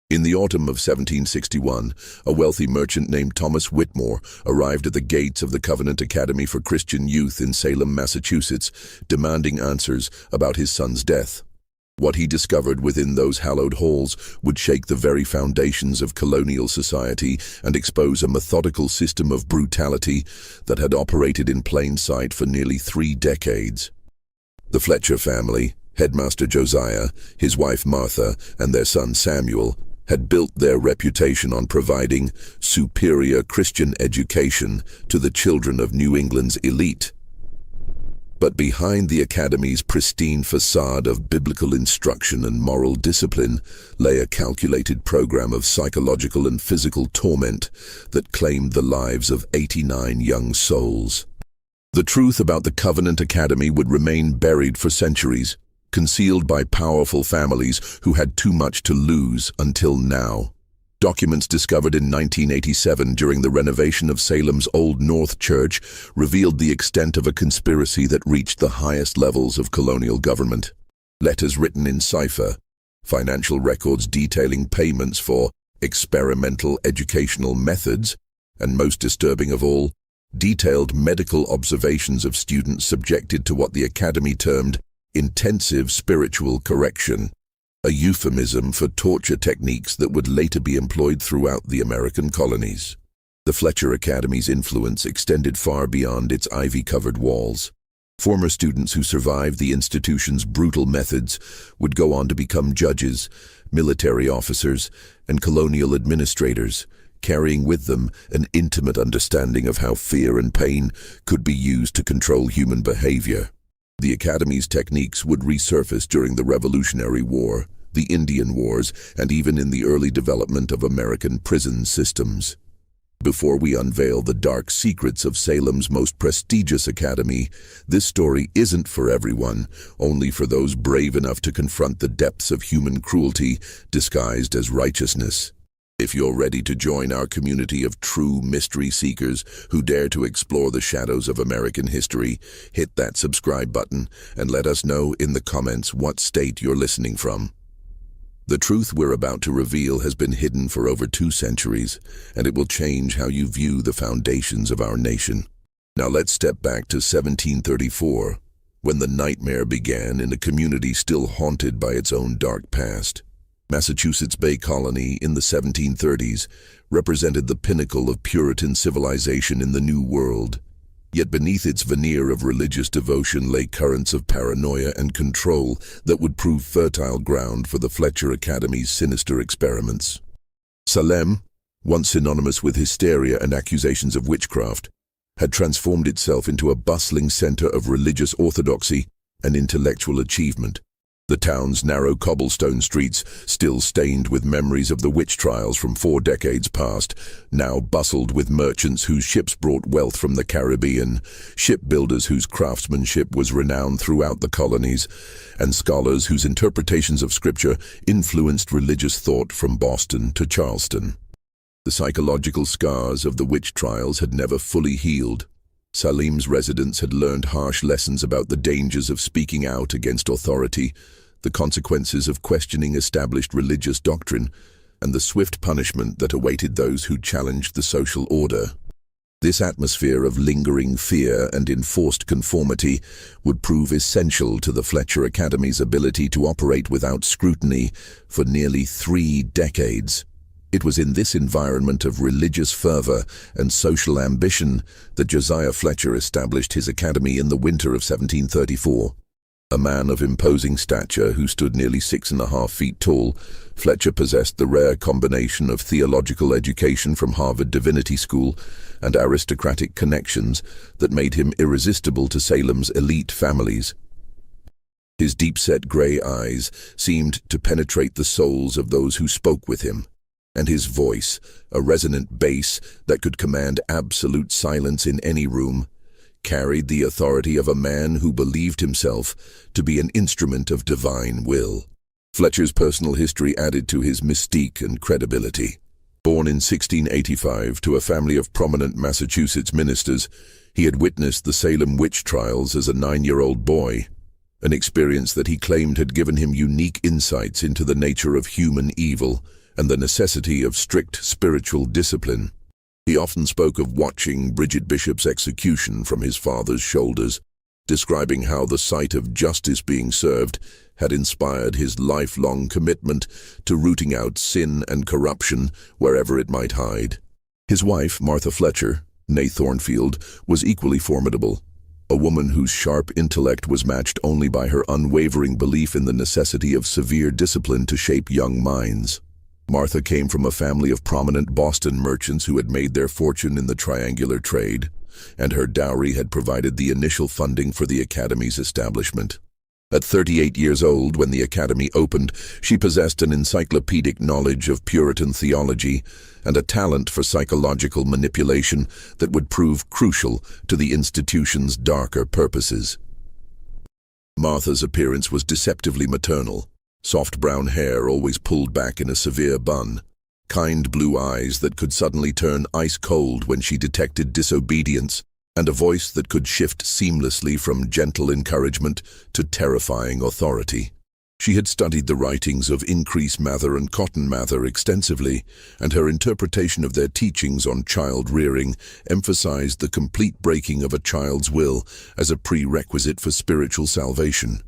In the autumn of 1761, a wealthy merchant named Thomas Whitmore arrived at the gates of the Covenant Academy for Christian Youth in Salem, Massachusetts, demanding answers about his son's death. What he discovered within those hallowed halls would shake the very foundations of colonial society and expose a methodical system of brutality that had operated in plain sight for nearly 3 decades. The Fletcher family, Headmaster Josiah, his wife Martha, and their son Samuel, had built their reputation on providing superior Christian education to the children of New England's elite. But behind the academy's pristine facade of biblical instruction and moral discipline lay a calculated program of psychological and physical torment that claimed the lives of 89 young souls. The truth about the Covenant Academy would remain buried for centuries, concealed by powerful families who had too much to lose until now. Documents discovered in 1987 during the renovation of Salem's Old North Church revealed the extent of a conspiracy that reached the highest levels of colonial government. Letters written in cipher, financial records detailing payments for experimental educational methods, and most disturbing of all, detailed medical observations of students subjected to what the Academy termed intensive spiritual correction, a euphemism for torture techniques that would later be employed throughout the American colonies. The Fletcher Academy's influence extended far beyond its ivy-covered walls. Former students who survived the institution's brutal methods would go on to become judges, military officers, and colonial administrators, carrying with them an intimate understanding of how fear and pain could be used to control human behavior. The Academy's techniques would resurface during the Revolutionary War, the Indian Wars, and even in the early development of American prison systems. Before we unveil the dark secrets of Salem's most prestigious academy, this story isn't for everyone, only for those brave enough to confront the depths of human cruelty disguised as righteousness. If you're ready to join our community of true mystery seekers who dare to explore the shadows of American history, hit that subscribe button and let us know in the comments what state you're listening from. The truth we're about to reveal has been hidden for over 2 centuries, and it will change how you view the foundations of our nation. Now let's step back to 1734, when the nightmare began in a community still haunted by its own dark past. Massachusetts Bay Colony in the 1730s represented the pinnacle of Puritan civilization in the New World. Yet beneath its veneer of religious devotion lay currents of paranoia and control that would prove fertile ground for the Fletcher Academy's sinister experiments. Salem, once synonymous with hysteria and accusations of witchcraft, had transformed itself into a bustling center of religious orthodoxy and intellectual achievement. The town's narrow cobblestone streets, still stained with memories of the witch trials from 4 decades past, now bustled with merchants whose ships brought wealth from the Caribbean, shipbuilders whose craftsmanship was renowned throughout the colonies, and scholars whose interpretations of scripture influenced religious thought from Boston to Charleston. The psychological scars of the witch trials had never fully healed. Salem's residents had learned harsh lessons about the dangers of speaking out against authority, the consequences of questioning established religious doctrine, and the swift punishment that awaited those who challenged the social order. This atmosphere of lingering fear and enforced conformity would prove essential to the Fletcher Academy's ability to operate without scrutiny for nearly 3 decades. It was in this environment of religious fervor and social ambition that Josiah Fletcher established his academy in the winter of 1734. A man of imposing stature who stood nearly 6.5 feet tall, Fletcher possessed the rare combination of theological education from Harvard Divinity School and aristocratic connections that made him irresistible to Salem's elite families. His deep-set gray eyes seemed to penetrate the souls of those who spoke with him, and his voice, a resonant bass that could command absolute silence in any room, carried the authority of a man who believed himself to be an instrument of divine will. Fletcher's personal history added to his mystique and credibility. Born in 1685 to a family of prominent Massachusetts ministers, he had witnessed the Salem witch trials as a 9-year-old boy, an experience that he claimed had given him unique insights into the nature of human evil and the necessity of strict spiritual discipline. He often spoke of watching Bridget Bishop's execution from his father's shoulders, describing how the sight of justice being served had inspired his lifelong commitment to rooting out sin and corruption wherever it might hide. His wife, Martha Fletcher, née Thornfield, was equally formidable, a woman whose sharp intellect was matched only by her unwavering belief in the necessity of severe discipline to shape young minds. Martha came from a family of prominent Boston merchants who had made their fortune in the triangular trade, and her dowry had provided the initial funding for the Academy's establishment. At 38 years old, when the Academy opened, she possessed an encyclopedic knowledge of Puritan theology and a talent for psychological manipulation that would prove crucial to the institution's darker purposes. Martha's appearance was deceptively maternal. Soft brown hair always pulled back in a severe bun, kind blue eyes that could suddenly turn ice-cold when she detected disobedience, and a voice that could shift seamlessly from gentle encouragement to terrifying authority. She had studied the writings of Increase Mather and Cotton Mather extensively, and her interpretation of their teachings on child-rearing emphasized the complete breaking of a child's will as a prerequisite for spiritual salvation.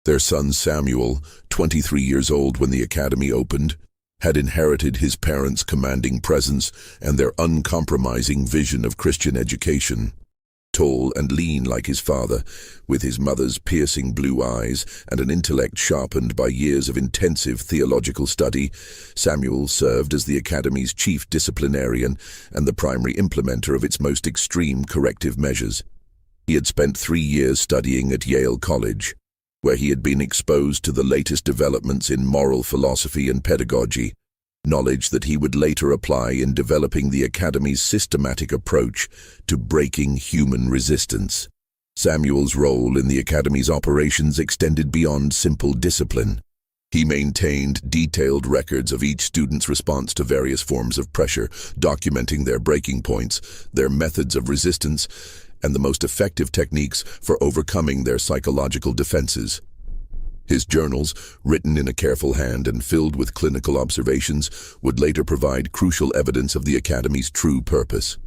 Their son Samuel, 23 years old when the Academy opened, had inherited his parents' commanding presence and their uncompromising vision of Christian education. Tall and lean like his father, with his mother's piercing blue eyes and an intellect sharpened by years of intensive theological study, Samuel served as the Academy's chief disciplinarian and the primary implementer of its most extreme corrective measures. He had spent 3 years studying at Yale College, where he had been exposed to the latest developments in moral philosophy and pedagogy, knowledge that he would later apply in developing the Academy's systematic approach to breaking human resistance. Samuel's role in the Academy's operations extended beyond simple discipline. He maintained detailed records of each student's response to various forms of pressure, documenting their breaking points, their methods of resistance, and the most effective techniques for overcoming their psychological defenses. His journals, written in a careful hand and filled with clinical observations, would later provide crucial evidence of the Academy's true purpose.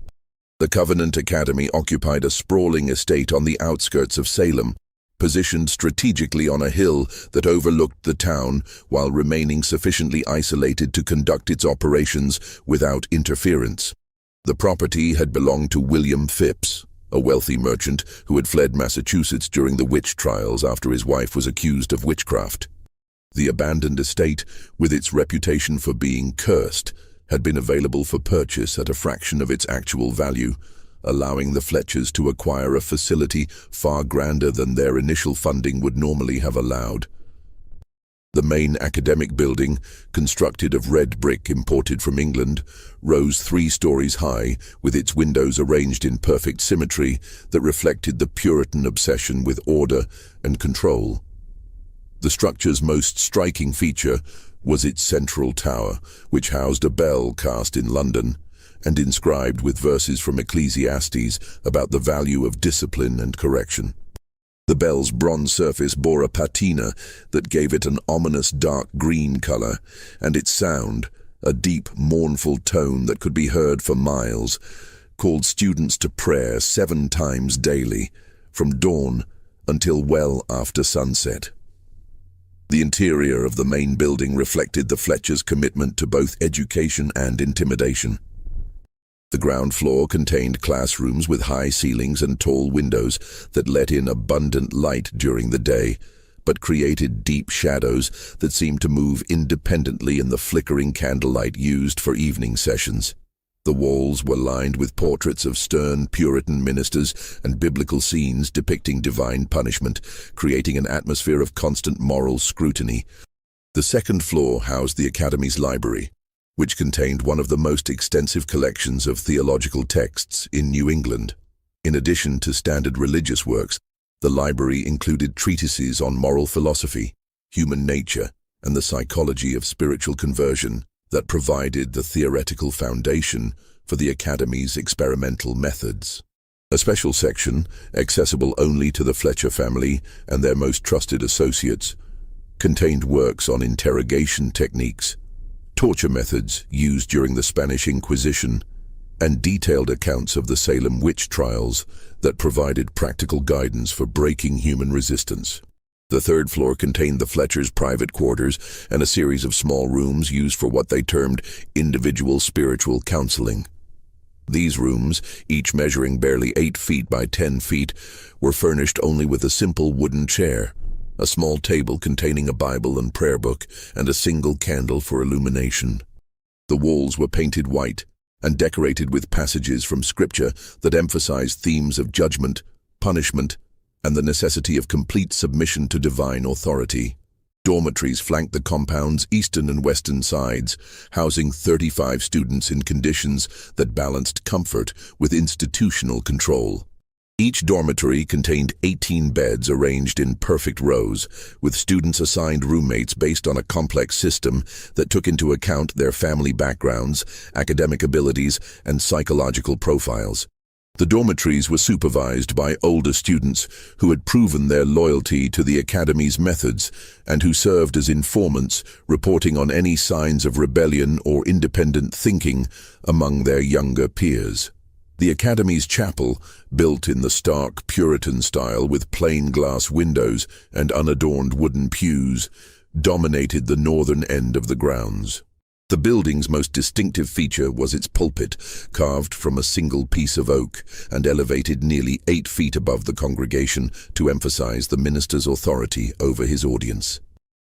The Covenant Academy occupied a sprawling estate on the outskirts of Salem, positioned strategically on a hill that overlooked the town while remaining sufficiently isolated to conduct its operations without interference. The property had belonged to William Phipps, a wealthy merchant who had fled Massachusetts during the witch trials after his wife was accused of witchcraft. The abandoned estate, with its reputation for being cursed, had been available for purchase at a fraction of its actual value, allowing the Fletchers to acquire a facility far grander than their initial funding would normally have allowed. The main academic building, constructed of red brick imported from England, rose 3 stories high, with its windows arranged in perfect symmetry that reflected the Puritan obsession with order and control. The structure's most striking feature was its central tower, which housed a bell cast in London and inscribed with verses from Ecclesiastes about the value of discipline and correction. The bell's bronze surface bore a patina that gave it an ominous dark green color, and its sound, a deep, mournful tone that could be heard for miles, called students to prayer 7 times daily, from dawn until well after sunset. The interior of the main building reflected the Fletchers' commitment to both education and intimidation. The ground floor contained classrooms with high ceilings and tall windows that let in abundant light during the day, but created deep shadows that seemed to move independently in the flickering candlelight used for evening sessions. The walls were lined with portraits of stern Puritan ministers and biblical scenes depicting divine punishment, creating an atmosphere of constant moral scrutiny. The second floor housed the Academy's library, which contained one of the most extensive collections of theological texts in New England. In addition to standard religious works, the library included treatises on moral philosophy, human nature, and the psychology of spiritual conversion that provided the theoretical foundation for the Academy's experimental methods. A special section, accessible only to the Fletcher family and their most trusted associates, contained works on interrogation techniques, torture methods used during the Spanish Inquisition, and detailed accounts of the Salem witch trials that provided practical guidance for breaking human resistance. The third floor contained the Fletchers' private quarters and a series of small rooms used for what they termed individual spiritual counseling. These rooms, each measuring barely 8 feet by 10 feet, were furnished only with a simple wooden chair, a small table containing a Bible and prayer book, and a single candle for illumination. The walls were painted white and decorated with passages from Scripture that emphasized themes of judgment, punishment, and the necessity of complete submission to divine authority. Dormitories flanked the compound's eastern and western sides, housing 35 students in conditions that balanced comfort with institutional control. Each dormitory contained 18 beds arranged in perfect rows, with students assigned roommates based on a complex system that took into account their family backgrounds, academic abilities, and psychological profiles. The dormitories were supervised by older students who had proven their loyalty to the Academy's methods and who served as informants, reporting on any signs of rebellion or independent thinking among their younger peers. The Academy's chapel, built in the stark Puritan style with plain glass windows and unadorned wooden pews, dominated the northern end of the grounds. The building's most distinctive feature was its pulpit, carved from a single piece of oak and elevated nearly 8 feet above the congregation to emphasize the minister's authority over his audience.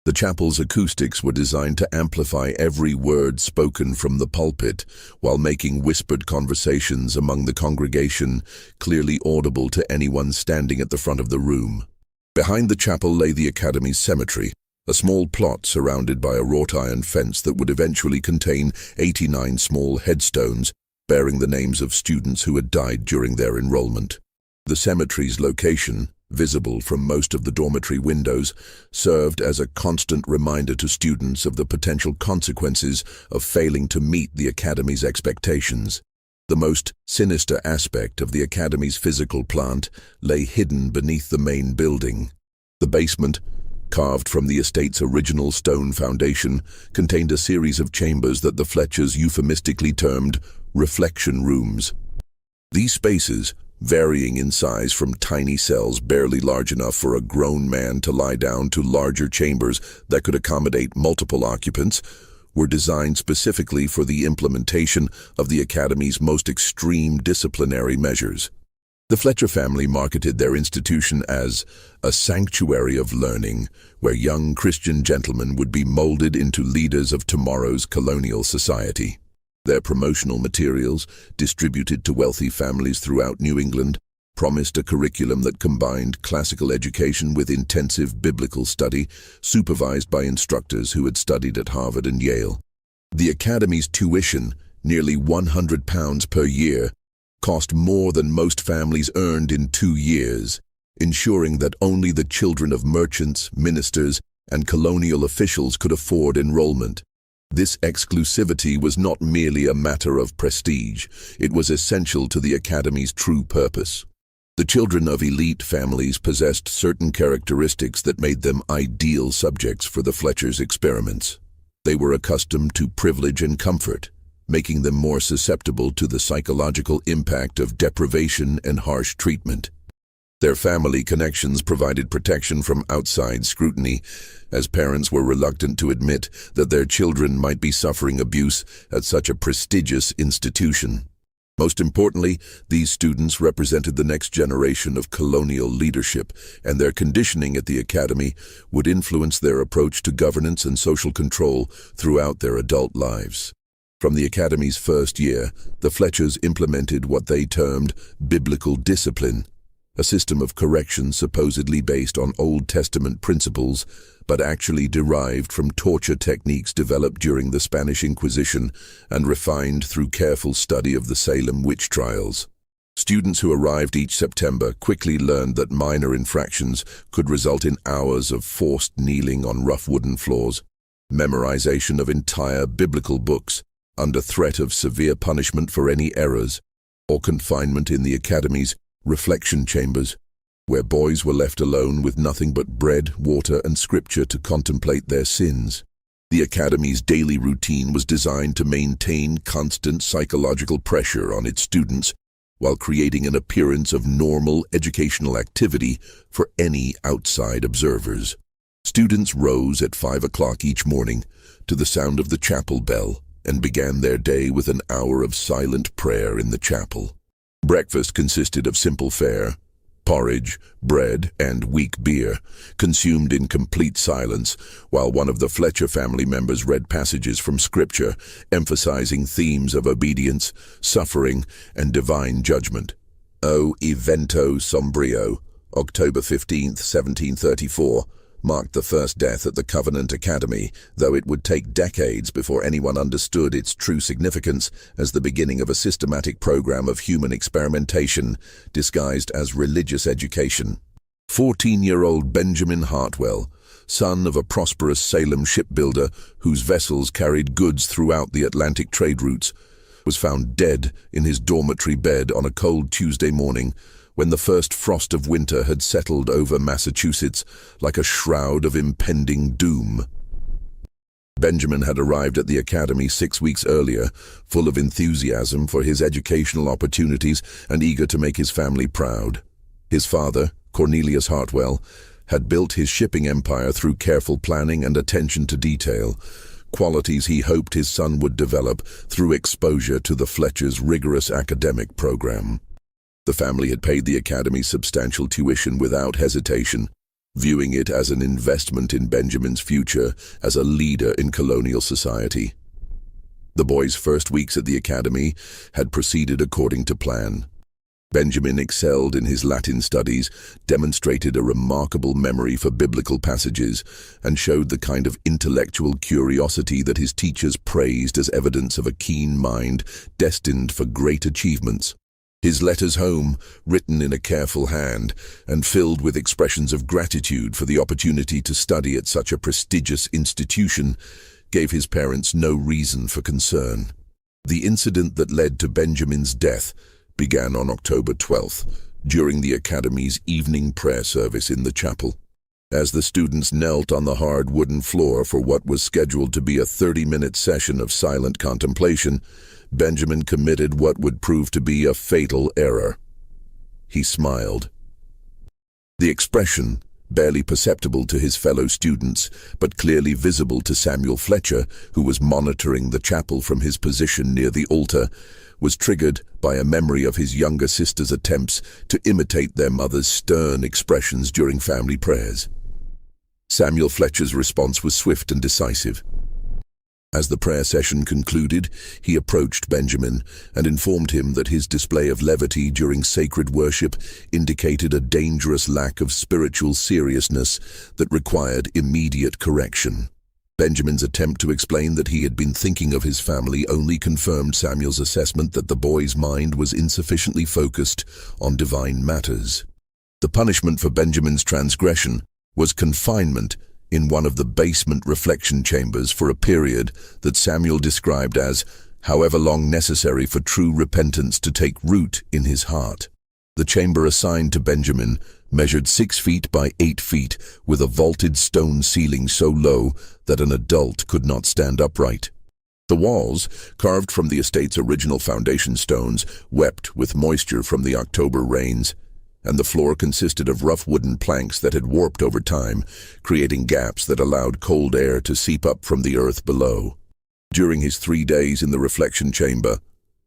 The chapel's acoustics were designed to amplify every word spoken from the pulpit, while making whispered conversations among the congregation clearly audible to anyone standing at the front of the room. Behind the chapel lay the Academy's cemetery, a small plot surrounded by a wrought iron fence that would eventually contain 89 small headstones bearing the names of students who had died during their enrollment. The cemetery's location, visible from most of the dormitory windows, served as a constant reminder to students of the potential consequences of failing to meet the Academy's expectations. The most sinister aspect of the Academy's physical plant lay hidden beneath the main building. The basement, carved from the estate's original stone foundation, contained a series of chambers that the Fletchers euphemistically termed reflection rooms. These spaces, varying in size from tiny cells barely large enough for a grown man to lie down to larger chambers that could accommodate multiple occupants, were designed specifically for the implementation of the Academy's most extreme disciplinary measures. The Fletcher family marketed their institution as a sanctuary of learning, where young Christian gentlemen would be molded into leaders of tomorrow's colonial society. Their promotional materials, distributed to wealthy families throughout New England, promised a curriculum that combined classical education with intensive biblical study, supervised by instructors who had studied at Harvard and Yale. The Academy's tuition, nearly £100 per year, cost more than most families earned in 2 years, ensuring that only the children of merchants, ministers, and colonial officials could afford enrollment. This exclusivity was not merely a matter of prestige, it was essential to the Academy's true purpose. The children of elite families possessed certain characteristics that made them ideal subjects for the Fletchers' experiments. They were accustomed to privilege and comfort, making them more susceptible to the psychological impact of deprivation and harsh treatment. Their family connections provided protection from outside scrutiny, as parents were reluctant to admit that their children might be suffering abuse at such a prestigious institution. Most importantly, these students represented the next generation of colonial leadership, and their conditioning at the Academy would influence their approach to governance and social control throughout their adult lives. From the Academy's first year, the Fletchers implemented what they termed biblical discipline, a system of correction supposedly based on Old Testament principles, but actually derived from torture techniques developed during the Spanish Inquisition and refined through careful study of the Salem witch trials. Students who arrived each September quickly learned that minor infractions could result in hours of forced kneeling on rough wooden floors, memorization of entire biblical books under threat of severe punishment for any errors, or confinement in the Academy's reflection chambers, where boys were left alone with nothing but bread, water, and scripture to contemplate their sins. The academy's daily routine was designed to maintain constant psychological pressure on its students while creating an appearance of normal educational activity for any outside observers. Students rose at 5 o'clock each morning to the sound of the chapel bell and began their day with an hour of silent prayer in the chapel. Breakfast consisted of simple fare, porridge, bread, and weak beer, consumed in complete silence, while one of the Fletcher family members read passages from Scripture, emphasizing themes of obedience, suffering, and divine judgment. O Evento Sombrio, October 15, 1734, marked the first death at the Covenant Academy, though it would take decades before anyone understood its true significance as the beginning of a systematic program of human experimentation disguised as religious education. 14-year-old Benjamin Hartwell, son of a prosperous Salem shipbuilder whose vessels carried goods throughout the Atlantic trade routes, was found dead in his dormitory bed on a cold Tuesday morning when the first frost of winter had settled over Massachusetts like a shroud of impending doom. Benjamin had arrived at the academy 6 weeks earlier, full of enthusiasm for his educational opportunities and eager to make his family proud. His father, Cornelius Hartwell, had built his shipping empire through careful planning and attention to detail, qualities he hoped his son would develop through exposure to the Fletcher's rigorous academic program. The family had paid the academy substantial tuition without hesitation, viewing it as an investment in Benjamin's future as a leader in colonial society. The boy's first weeks at the academy had proceeded according to plan. Benjamin excelled in his Latin studies, demonstrated a remarkable memory for biblical passages, and showed the kind of intellectual curiosity that his teachers praised as evidence of a keen mind destined for great achievements. His letters home, written in a careful hand and filled with expressions of gratitude for the opportunity to study at such a prestigious institution, gave his parents no reason for concern. The incident that led to Benjamin's death began on October 12th, during the academy's evening prayer service in the chapel. As the students knelt on the hard wooden floor for what was scheduled to be a 30-minute session of silent contemplation, Benjamin committed what would prove to be a fatal error. He smiled. The expression, barely perceptible to his fellow students, but clearly visible to Samuel Fletcher, who was monitoring the chapel from his position near the altar, was triggered by a memory of his younger sister's attempts to imitate their mother's stern expressions during family prayers. Samuel Fletcher's response was swift and decisive. As the prayer session concluded, he approached Benjamin and informed him that his display of levity during sacred worship indicated a dangerous lack of spiritual seriousness that required immediate correction. Benjamin's attempt to explain that he had been thinking of his family only confirmed Samuel's assessment that the boy's mind was insufficiently focused on divine matters. The punishment for Benjamin's transgression was confinement in one of the basement reflection chambers for a period that Samuel described as however long necessary for true repentance to take root in his heart. The chamber assigned to Benjamin measured 6 feet by 8 feet with a vaulted stone ceiling so low that an adult could not stand upright. The walls, carved from the estate's original foundation stones, wept with moisture from the October rains, and the floor consisted of rough wooden planks that had warped over time, creating gaps that allowed cold air to seep up from the earth below. During his 3 days in the reflection chamber,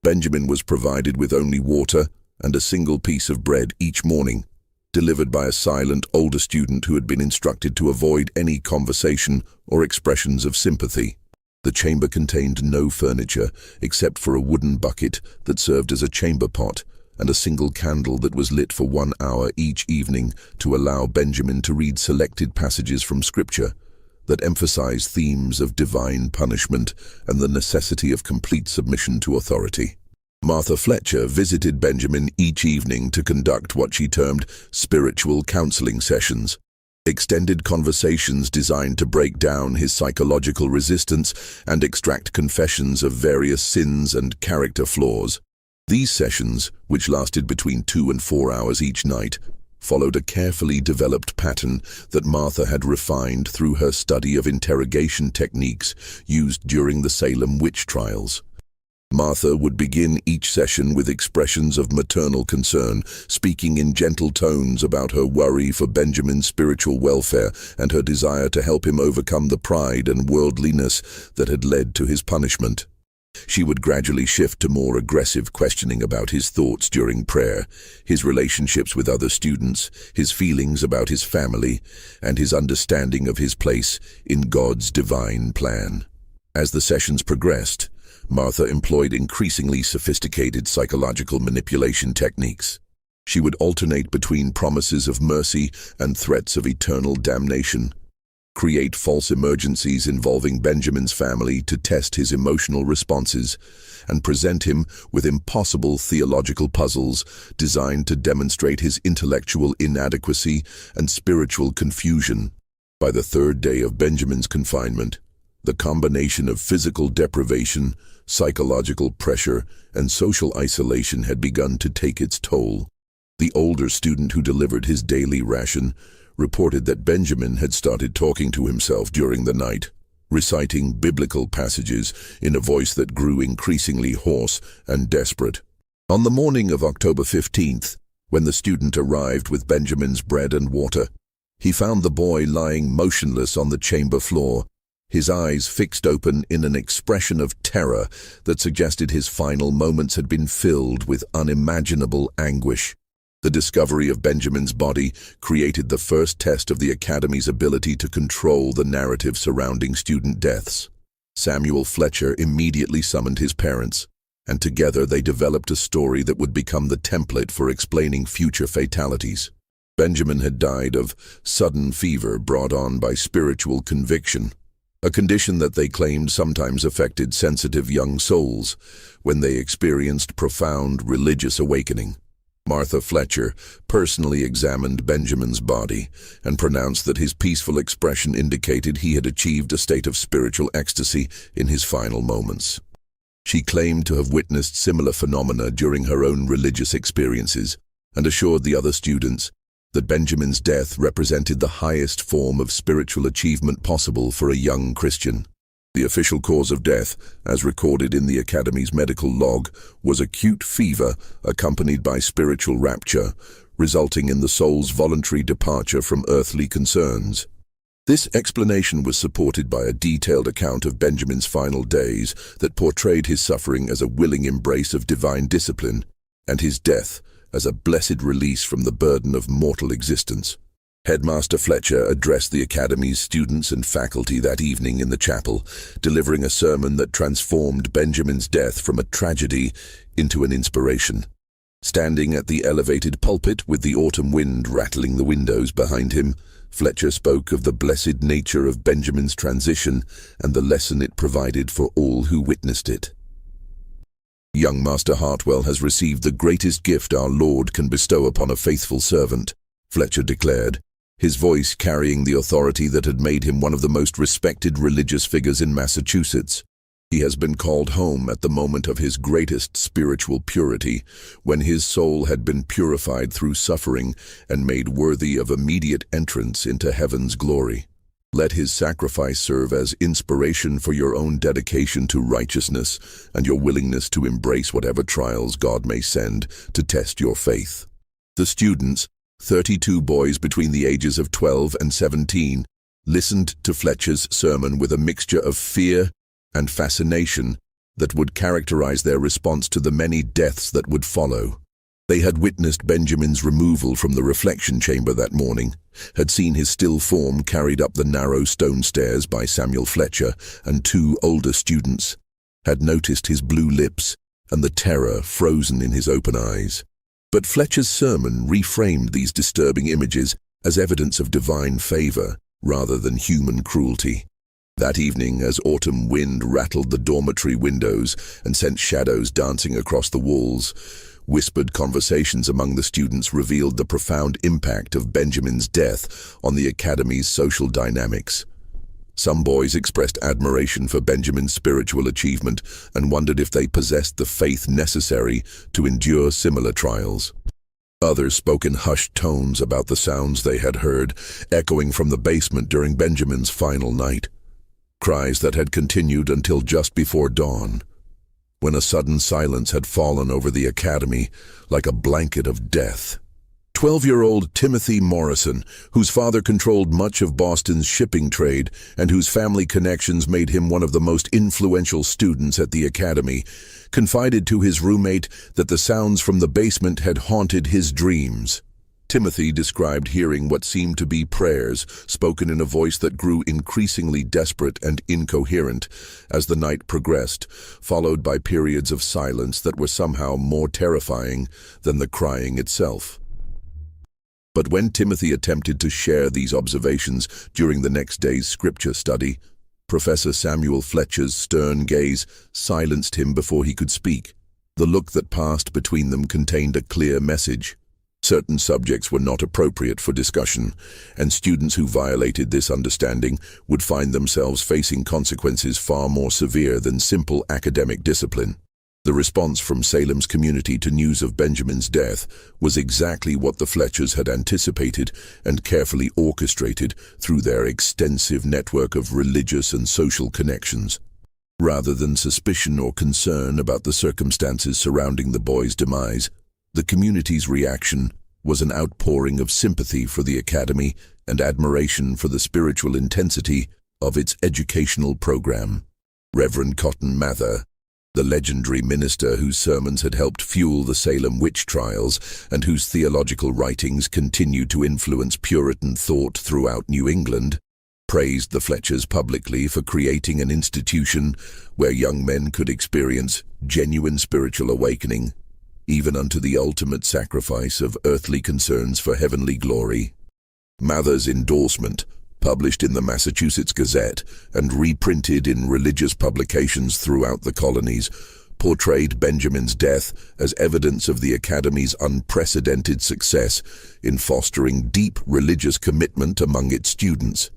Benjamin was provided with only water and a single piece of bread each morning, delivered by a silent older student who had been instructed to avoid any conversation or expressions of sympathy. The chamber contained no furniture except for a wooden bucket that served as a chamber pot, and a single candle that was lit for 1 hour each evening to allow Benjamin to read selected passages from Scripture that emphasize themes of divine punishment and the necessity of complete submission to authority. Martha Fletcher visited Benjamin each evening to conduct what she termed spiritual counseling sessions, extended conversations designed to break down his psychological resistance and extract confessions of various sins and character flaws. These sessions, which lasted between 2 and 4 hours each night, followed a carefully developed pattern that Martha had refined through her study of interrogation techniques used during the Salem witch trials. Martha would begin each session with expressions of maternal concern, speaking in gentle tones about her worry for Benjamin's spiritual welfare and her desire to help him overcome the pride and worldliness that had led to his punishment. She would gradually shift to more aggressive questioning about his thoughts during prayer, his relationships with other students, his feelings about his family, and his understanding of his place in God's divine plan. As the sessions progressed, Martha employed increasingly sophisticated psychological manipulation techniques. She would alternate between promises of mercy and threats of eternal damnation, create false emergencies involving Benjamin's family to test his emotional responses, and present him with impossible theological puzzles designed to demonstrate his intellectual inadequacy and spiritual confusion. By the third day of Benjamin's confinement, the combination of physical deprivation, psychological pressure, and social isolation had begun to take its toll. The older student who delivered his daily ration reported that Benjamin had started talking to himself during the night, reciting biblical passages in a voice that grew increasingly hoarse and desperate. On the morning of October 15th, when the student arrived with Benjamin's bread and water, he found the boy lying motionless on the chamber floor, his eyes fixed open in an expression of terror that suggested his final moments had been filled with unimaginable anguish. The discovery of Benjamin's body created the first test of the Academy's ability to control the narrative surrounding student deaths. Samuel Fletcher immediately summoned his parents, and together they developed a story that would become the template for explaining future fatalities. Benjamin had died of sudden fever brought on by spiritual conviction, a condition that they claimed sometimes affected sensitive young souls when they experienced profound religious awakening. Martha Fletcher personally examined Benjamin's body and pronounced that his peaceful expression indicated he had achieved a state of spiritual ecstasy in his final moments. She claimed to have witnessed similar phenomena during her own religious experiences and assured the other students that Benjamin's death represented the highest form of spiritual achievement possible for a young Christian. The official cause of death, as recorded in the Academy's medical log, was acute fever accompanied by spiritual rapture, resulting in the soul's voluntary departure from earthly concerns. This explanation was supported by a detailed account of Benjamin's final days that portrayed his suffering as a willing embrace of divine discipline, and his death as a blessed release from the burden of mortal existence. Headmaster Fletcher addressed the Academy's students and faculty that evening in the chapel, delivering a sermon that transformed Benjamin's death from a tragedy into an inspiration. Standing at the elevated pulpit with the autumn wind rattling the windows behind him, Fletcher spoke of the blessed nature of Benjamin's transition and the lesson it provided for all who witnessed it. Young Master Hartwell has received the greatest gift our Lord can bestow upon a faithful servant, Fletcher declared, his voice carrying the authority that had made him one of the most respected religious figures in Massachusetts. He has been called home at the moment of his greatest spiritual purity, when his soul had been purified through suffering and made worthy of immediate entrance into heaven's glory. Let his sacrifice serve as inspiration for your own dedication to righteousness and your willingness to embrace whatever trials God may send to test your faith. The students, 32 boys between the ages of 12 and 17, listened to Fletcher's sermon with a mixture of fear and fascination that would characterize their response to the many deaths that would follow. They had witnessed Benjamin's removal from the reflection chamber that morning, had seen his still form carried up the narrow stone stairs by Samuel Fletcher and 2 older students, had noticed his blue lips and the terror frozen in his open eyes. But Fletcher's sermon reframed these disturbing images as evidence of divine favor rather than human cruelty. That evening, as autumn wind rattled the dormitory windows and sent shadows dancing across the walls, whispered conversations among the students revealed the profound impact of Benjamin's death on the Academy's social dynamics. Some boys expressed admiration for Benjamin's spiritual achievement and wondered if they possessed the faith necessary to endure similar trials. Others spoke in hushed tones about the sounds they had heard, echoing from the basement during Benjamin's final night. Cries that had continued until just before dawn, when a sudden silence had fallen over the academy like a blanket of death. 12-year-old Timothy Morrison, whose father controlled much of Boston's shipping trade and whose family connections made him one of the most influential students at the academy, confided to his roommate that the sounds from the basement had haunted his dreams. Timothy described hearing what seemed to be prayers, spoken in a voice that grew increasingly desperate and incoherent as the night progressed, followed by periods of silence that were somehow more terrifying than the crying itself. But when Timothy attempted to share these observations during the next day's scripture study, Professor Samuel Fletcher's stern gaze silenced him before he could speak. The look that passed between them contained a clear message. Certain subjects were not appropriate for discussion, and students who violated this understanding would find themselves facing consequences far more severe than simple academic discipline. The response from Salem's community to news of Benjamin's death was exactly what the Fletchers had anticipated and carefully orchestrated through their extensive network of religious and social connections. Rather than suspicion or concern about the circumstances surrounding the boy's demise, the community's reaction was an outpouring of sympathy for the academy and admiration for the spiritual intensity of its educational program. Reverend Cotton Mather, the legendary minister whose sermons had helped fuel the Salem witch trials and whose theological writings continued to influence Puritan thought throughout New England, praised the Fletchers publicly for creating an institution where young men could experience genuine spiritual awakening, even unto the ultimate sacrifice of earthly concerns for heavenly glory. Mather's endorsement, published in the Massachusetts Gazette and reprinted in religious publications throughout the colonies, portrayed Benjamin's death as evidence of the Academy's unprecedented success in fostering deep religious commitment among its students.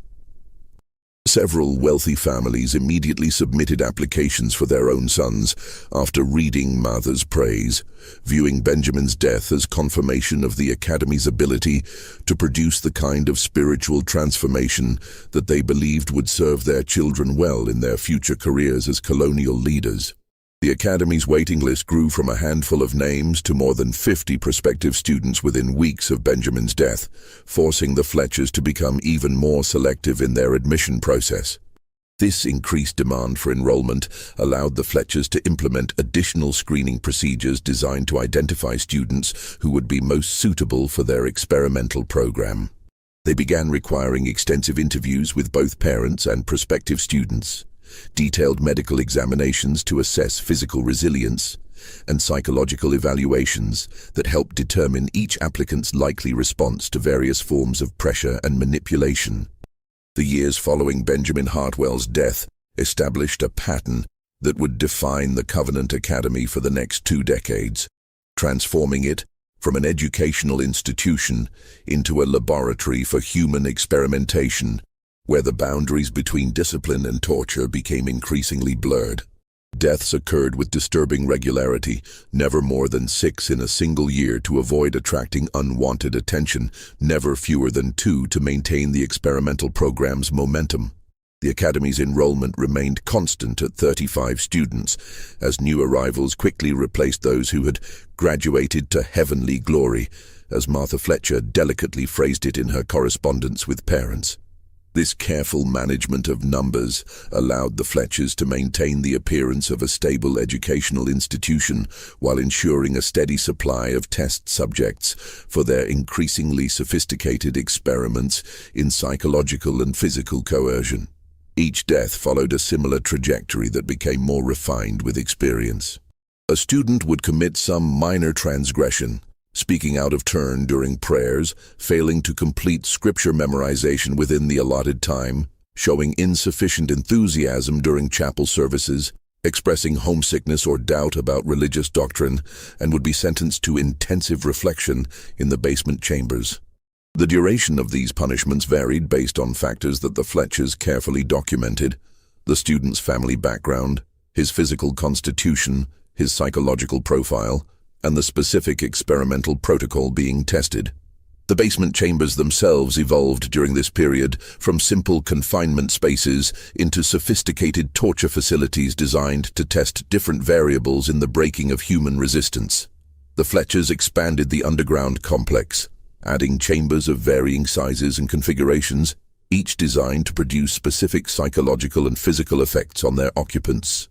Several wealthy families immediately submitted applications for their own sons after reading Mather's praise, viewing Benjamin's death as confirmation of the Academy's ability to produce the kind of spiritual transformation that they believed would serve their children well in their future careers as colonial leaders. The Academy's waiting list grew from a handful of names to more than 50 prospective students within weeks of Benjamin's death, forcing the Fletchers to become even more selective in their admission process. This increased demand for enrollment allowed the Fletchers to implement additional screening procedures designed to identify students who would be most suitable for their experimental program. They began requiring extensive interviews with both parents and prospective students, detailed medical examinations to assess physical resilience, and psychological evaluations that helped determine each applicant's likely response to various forms of pressure and manipulation. The years following Benjamin Hartwell's death established a pattern that would define the Covenant Academy for the next 2 decades, transforming it from an educational institution into a laboratory for human experimentation, where the boundaries between discipline and torture became increasingly blurred. Deaths occurred with disturbing regularity, never more than 6 in a single year to avoid attracting unwanted attention, never fewer than 2 to maintain the experimental program's momentum. The Academy's enrollment remained constant at 35 students, as new arrivals quickly replaced those who had graduated to heavenly glory, as Martha Fletcher delicately phrased it in her correspondence with parents. This careful management of numbers allowed the Fletchers to maintain the appearance of a stable educational institution while ensuring a steady supply of test subjects for their increasingly sophisticated experiments in psychological and physical coercion. Each death followed a similar trajectory that became more refined with experience. A student would commit some minor transgression, speaking out of turn during prayers, failing to complete scripture memorization within the allotted time, showing insufficient enthusiasm during chapel services, expressing homesickness or doubt about religious doctrine, and would be sentenced to intensive reflection in the basement chambers. The duration of these punishments varied based on factors that the Fletchers carefully documented: the student's family background, his physical constitution, his psychological profile, and the specific experimental protocol being tested. The basement chambers themselves evolved during this period from simple confinement spaces into sophisticated torture facilities designed to test different variables in the breaking of human resistance. The Fletchers expanded the underground complex, adding chambers of varying sizes and configurations, each designed to produce specific psychological and physical effects on their occupants.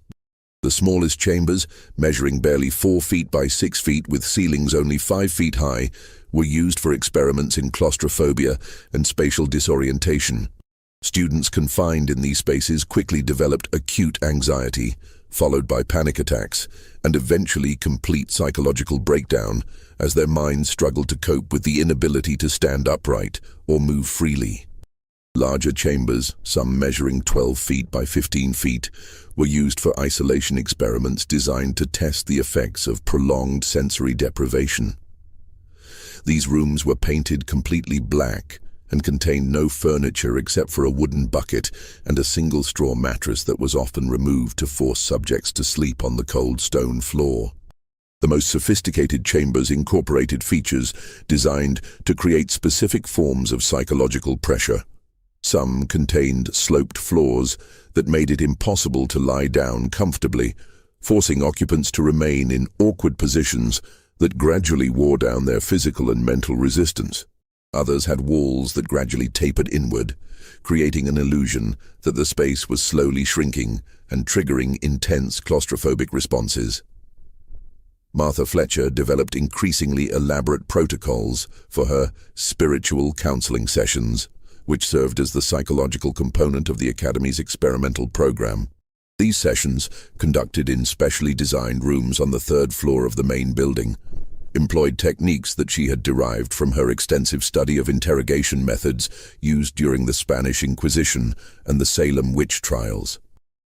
The smallest chambers, measuring barely 4 feet by 6 feet with ceilings only 5 feet high, were used for experiments in claustrophobia and spatial disorientation. Students confined in these spaces quickly developed acute anxiety, followed by panic attacks, and eventually complete psychological breakdown as their minds struggled to cope with the inability to stand upright or move freely. Larger chambers, some measuring 12 feet by 15 feet, were used for isolation experiments designed to test the effects of prolonged sensory deprivation. These rooms were painted completely black and contained no furniture except for a wooden bucket and a single straw mattress that was often removed to force subjects to sleep on the cold stone floor. The most sophisticated chambers incorporated features designed to create specific forms of psychological pressure. Some contained sloped floors that made it impossible to lie down comfortably, forcing occupants to remain in awkward positions that gradually wore down their physical and mental resistance. Others had walls that gradually tapered inward, creating an illusion that the space was slowly shrinking and triggering intense claustrophobic responses. Martha Fletcher developed increasingly elaborate protocols for her spiritual counseling sessions, which served as the psychological component of the Academy's experimental program. These sessions, conducted in specially designed rooms on the 3rd floor of the main building, employed techniques that she had derived from her extensive study of interrogation methods used during the Spanish Inquisition and the Salem witch trials.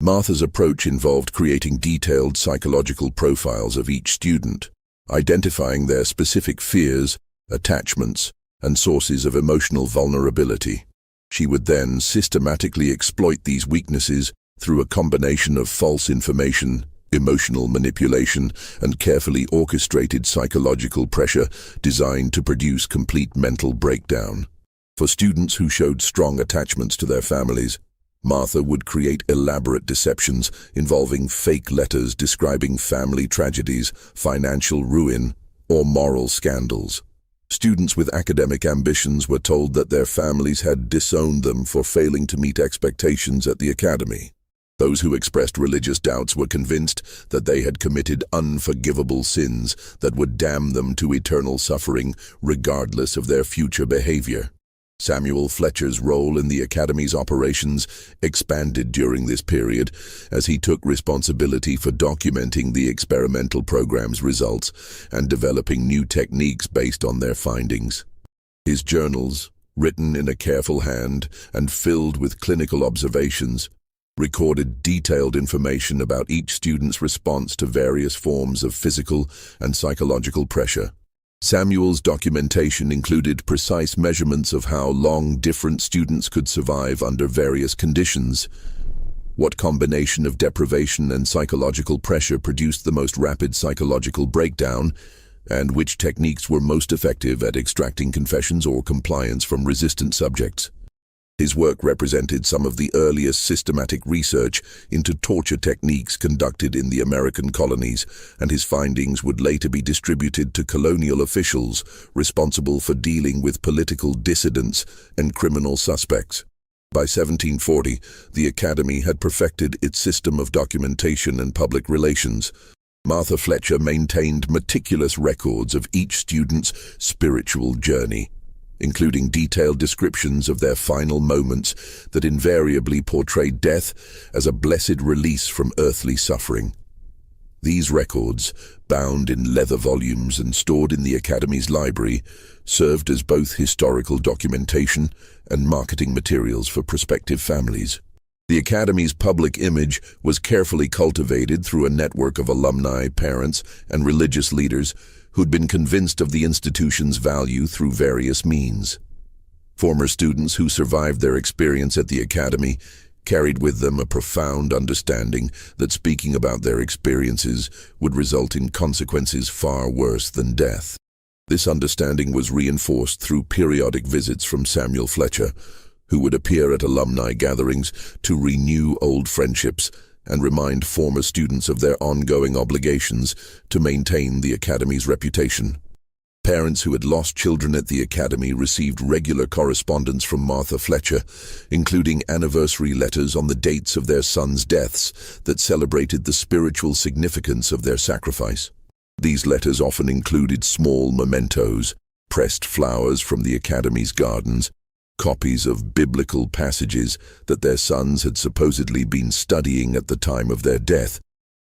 Martha's approach involved creating detailed psychological profiles of each student, identifying their specific fears, attachments, and sources of emotional vulnerability. She would then systematically exploit these weaknesses through a combination of false information, emotional manipulation, and carefully orchestrated psychological pressure designed to produce complete mental breakdown. For students who showed strong attachments to their families, Martha would create elaborate deceptions involving fake letters describing family tragedies, financial ruin, or moral scandals. Students with academic ambitions were told that their families had disowned them for failing to meet expectations at the academy. Those who expressed religious doubts were convinced that they had committed unforgivable sins that would damn them to eternal suffering regardless of their future behavior. Samuel Fletcher's role in the Academy's operations expanded during this period as he took responsibility for documenting the experimental program's results and developing new techniques based on their findings. His journals, written in a careful hand and filled with clinical observations, recorded detailed information about each student's response to various forms of physical and psychological pressure. Samuel's documentation included precise measurements of how long different students could survive under various conditions, what combination of deprivation and psychological pressure produced the most rapid psychological breakdown, and which techniques were most effective at extracting confessions or compliance from resistant subjects. His work represented some of the earliest systematic research into torture techniques conducted in the American colonies, and his findings would later be distributed to colonial officials responsible for dealing with political dissidents and criminal suspects. By 1740, the Academy had perfected its system of documentation and public relations. Martha Fletcher maintained meticulous records of each student's spiritual journey, including detailed descriptions of their final moments that invariably portrayed death as a blessed release from earthly suffering. These records, bound in leather volumes and stored in the Academy's library, served as both historical documentation and marketing materials for prospective families. The Academy's public image was carefully cultivated through a network of alumni, parents, and religious leaders who'd been convinced of the institution's value through various means. Former students who survived their experience at the Academy carried with them a profound understanding that speaking about their experiences would result in consequences far worse than death. This understanding was reinforced through periodic visits from Samuel Fletcher, who would appear at alumni gatherings to renew old friendships and remind former students of their ongoing obligations to maintain the Academy's reputation. Parents who had lost children at the Academy received regular correspondence from Martha Fletcher, including anniversary letters on the dates of their sons' deaths that celebrated the spiritual significance of their sacrifice. These letters often included small mementos, pressed flowers from the Academy's gardens, copies of biblical passages that their sons had supposedly been studying at the time of their death,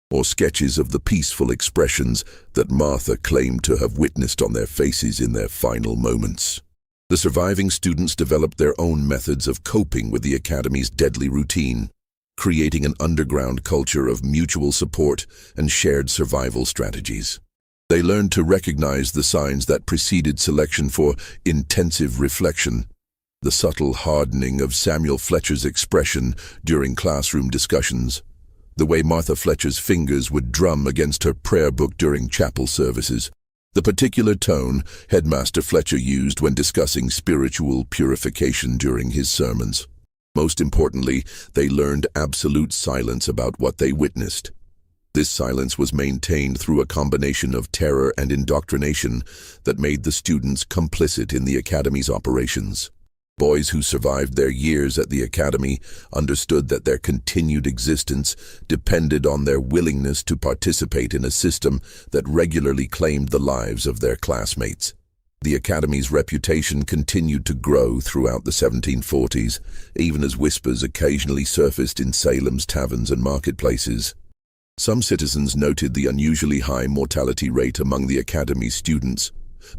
or sketches of the peaceful expressions that Martha claimed to have witnessed on their faces in their final moments. The surviving students developed their own methods of coping with the Academy's deadly routine, creating an underground culture of mutual support and shared survival strategies. They learned to recognize the signs that preceded selection for intensive reflection, the subtle hardening of Samuel Fletcher's expression during classroom discussions, the way Martha Fletcher's fingers would drum against her prayer book during chapel services, the particular tone Headmaster Fletcher used when discussing spiritual purification during his sermons. Most importantly, they learned absolute silence about what they witnessed. This silence was maintained through a combination of terror and indoctrination that made the students complicit in the Academy's operations. Boys who survived their years at the Academy understood that their continued existence depended on their willingness to participate in a system that regularly claimed the lives of their classmates. The Academy's reputation continued to grow throughout the 1740s, even as whispers occasionally surfaced in Salem's taverns and marketplaces. Some citizens noted the unusually high mortality rate among the Academy's students,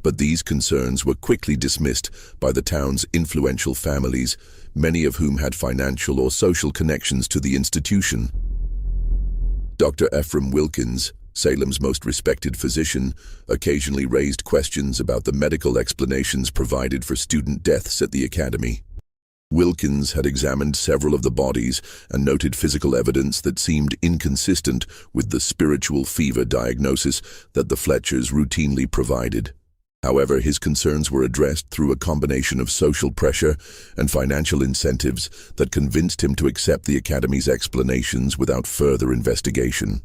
but these concerns were quickly dismissed by the town's influential families, many of whom had financial or social connections to the institution. Dr. Ephraim Wilkins, Salem's most respected physician, occasionally raised questions about the medical explanations provided for student deaths at the Academy. Wilkins had examined several of the bodies and noted physical evidence that seemed inconsistent with the spiritual fever diagnosis that the Fletchers routinely provided. However, his concerns were addressed through a combination of social pressure and financial incentives that convinced him to accept the Academy's explanations without further investigation.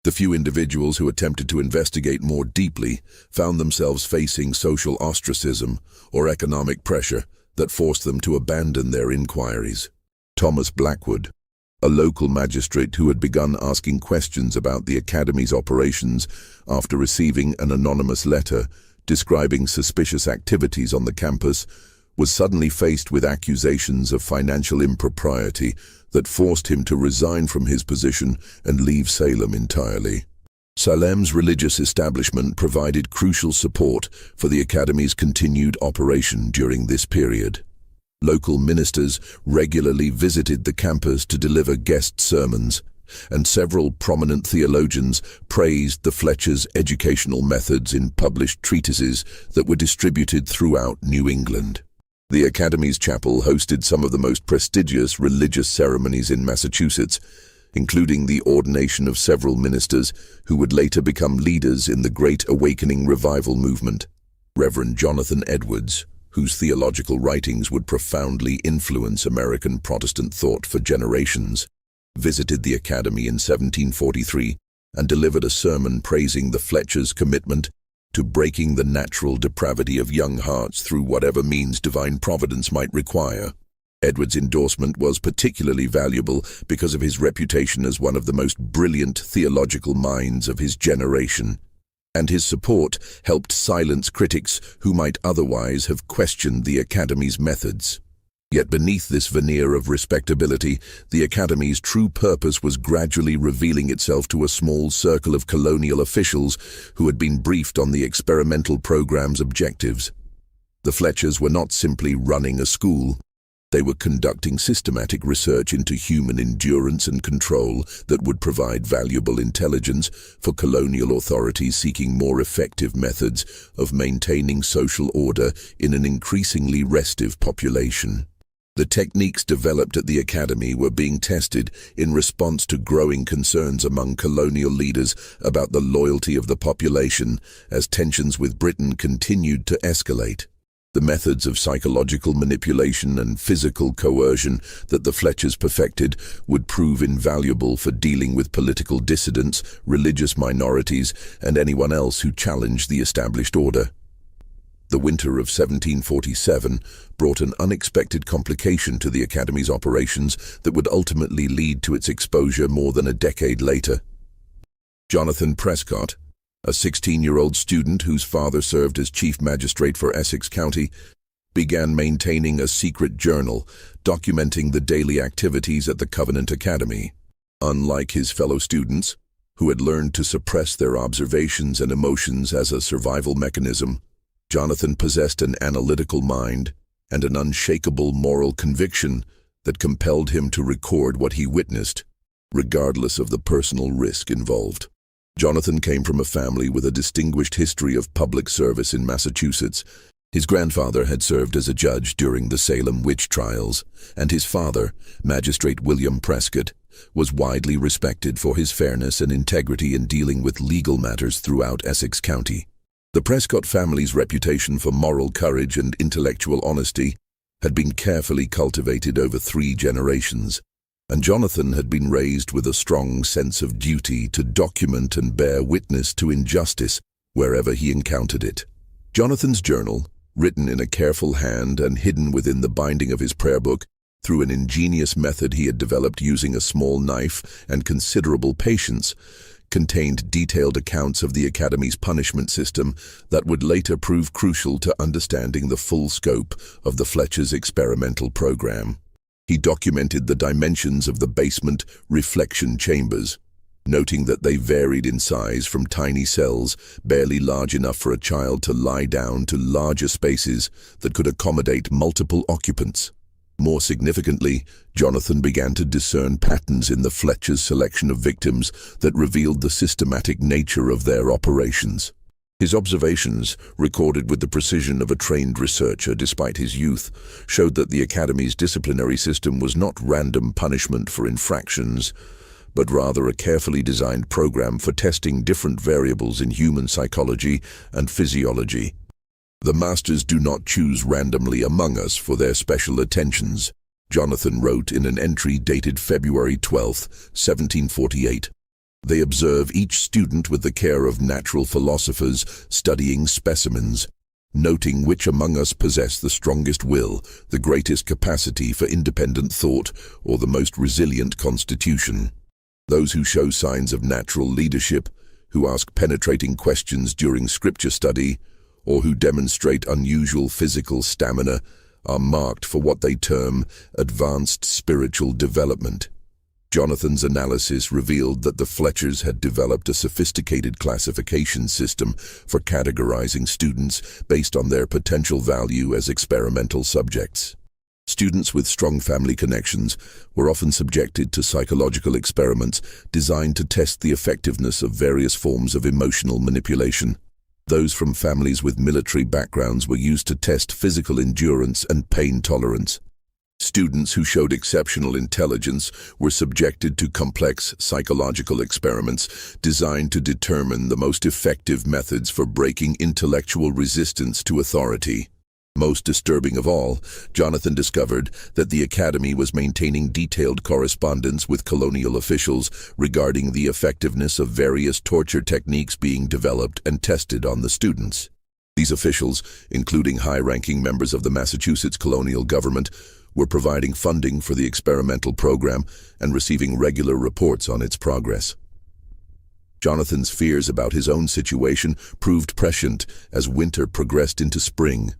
The few individuals who attempted to investigate more deeply found themselves facing social ostracism or economic pressure that forced them to abandon their inquiries. Thomas Blackwood, a local magistrate who had begun asking questions about the Academy's operations after receiving an anonymous letter describing suspicious activities on the campus, was suddenly faced with accusations of financial impropriety that forced him to resign from his position and leave Salem entirely. Salem's religious establishment provided crucial support for the Academy's continued operation during this period. Local ministers regularly visited the campus to deliver guest sermons, and several prominent theologians praised the Fletchers' educational methods in published treatises that were distributed throughout New England. The Academy's chapel hosted some of the most prestigious religious ceremonies in Massachusetts, including the ordination of several ministers who would later become leaders in the Great Awakening Revival movement. Reverend Jonathan Edwards, whose theological writings would profoundly influence American Protestant thought for generations, visited the Academy in 1743 and delivered a sermon praising the Fletchers' commitment to breaking the natural depravity of young hearts through whatever means divine providence might require. Edwards' endorsement was particularly valuable because of his reputation as one of the most brilliant theological minds of his generation, and his support helped silence critics who might otherwise have questioned the Academy's methods. Yet beneath this veneer of respectability, the Academy's true purpose was gradually revealing itself to a small circle of colonial officials who had been briefed on the experimental program's objectives. The Fletchers were not simply running a school. They were conducting systematic research into human endurance and control that would provide valuable intelligence for colonial authorities seeking more effective methods of maintaining social order in an increasingly restive population. The techniques developed at the academy were being tested in response to growing concerns among colonial leaders about the loyalty of the population as tensions with Britain continued to escalate. The methods of psychological manipulation and physical coercion that the Fletchers perfected would prove invaluable for dealing with political dissidents, religious minorities, and anyone else who challenged the established order. The winter of 1747 brought an unexpected complication to the Academy's operations that would ultimately lead to its exposure more than a decade later. Jonathan Prescott, a 16-year-old student whose father served as chief magistrate for Essex County, began maintaining a secret journal documenting the daily activities at the Covenant Academy. Unlike his fellow students, who had learned to suppress their observations and emotions as a survival mechanism, Jonathan possessed an analytical mind and an unshakable moral conviction that compelled him to record what he witnessed, regardless of the personal risk involved. Jonathan came from a family with a distinguished history of public service in Massachusetts. His grandfather had served as a judge during the Salem witch trials, and his father, Magistrate William Prescott, was widely respected for his fairness and integrity in dealing with legal matters throughout Essex County. The Prescott family's reputation for moral courage and intellectual honesty had been carefully cultivated over 3 generations, and Jonathan had been raised with a strong sense of duty to document and bear witness to injustice wherever he encountered it. Jonathan's journal, written in a careful hand and hidden within the binding of his prayer book, through an ingenious method he had developed using a small knife and considerable patience, contained detailed accounts of the Academy's punishment system that would later prove crucial to understanding the full scope of the Fletcher's experimental program. He documented the dimensions of the basement reflection chambers, noting that they varied in size from tiny cells barely large enough for a child to lie down to larger spaces that could accommodate multiple occupants. More significantly, Jonathan began to discern patterns in the Fletcher's selection of victims that revealed the systematic nature of their operations. His observations, recorded with the precision of a trained researcher despite his youth, showed that the Academy's disciplinary system was not random punishment for infractions, but rather a carefully designed program for testing different variables in human psychology and physiology. "The masters do not choose randomly among us for their special attentions," Jonathan wrote in an entry dated February 12, 1748. "They observe each student with the care of natural philosophers studying specimens, noting which among us possess the strongest will, the greatest capacity for independent thought, or the most resilient constitution. Those who show signs of natural leadership, who ask penetrating questions during scripture study, or who demonstrate unusual physical stamina, are marked for what they term advanced spiritual development." Jonathan's analysis revealed that the Fletchers had developed a sophisticated classification system for categorizing students based on their potential value as experimental subjects. Students with strong family connections were often subjected to psychological experiments designed to test the effectiveness of various forms of emotional manipulation. Those from families with military backgrounds were used to test physical endurance and pain tolerance. Students who showed exceptional intelligence were subjected to complex psychological experiments designed to determine the most effective methods for breaking intellectual resistance to authority. Most disturbing of all, Jonathan discovered that the Academy was maintaining detailed correspondence with colonial officials regarding the effectiveness of various torture techniques being developed and tested on the students. These officials, including high-ranking members of the Massachusetts colonial government, were providing funding for the experimental program and receiving regular reports on its progress. Jonathan's fears about his own situation proved prescient as winter progressed into spring.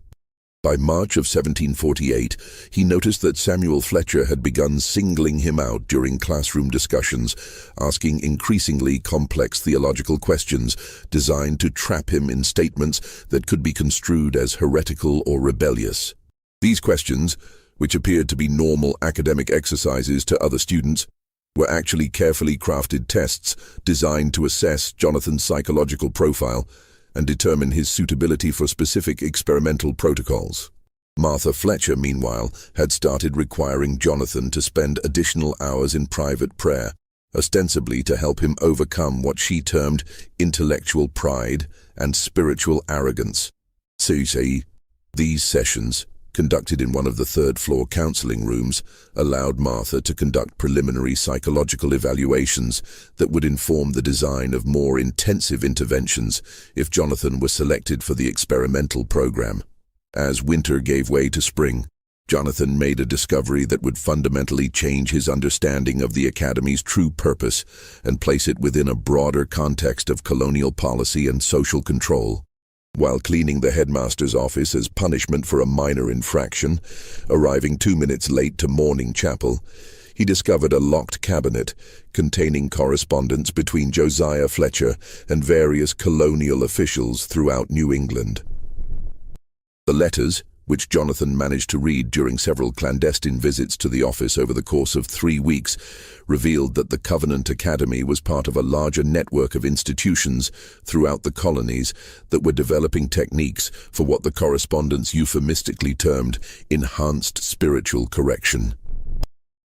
By March of 1748, he noticed that Samuel Fletcher had begun singling him out during classroom discussions, asking increasingly complex theological questions designed to trap him in statements that could be construed as heretical or rebellious. These questions, which appeared to be normal academic exercises to other students, were actually carefully crafted tests designed to assess Jonathan's psychological profile and determine his suitability for specific experimental protocols. Martha Fletcher, meanwhile, had started requiring Jonathan to spend additional hours in private prayer, ostensibly to help him overcome what she termed intellectual pride and spiritual arrogance. These sessions, conducted in one of the third-floor counseling rooms, allowed Martha to conduct preliminary psychological evaluations that would inform the design of more intensive interventions if Jonathan was selected for the experimental program. As winter gave way to spring, Jonathan made a discovery that would fundamentally change his understanding of the Academy's true purpose and place it within a broader context of colonial policy and social control. While cleaning the headmaster's office as punishment for a minor infraction, arriving 2 minutes late to morning chapel, he discovered a locked cabinet containing correspondence between Josiah Fletcher and various colonial officials throughout New England. The letters, which Jonathan managed to read during several clandestine visits to the office over the course of 3 weeks, revealed that the Covenant Academy was part of a larger network of institutions throughout the colonies that were developing techniques for what the correspondence euphemistically termed enhanced spiritual correction.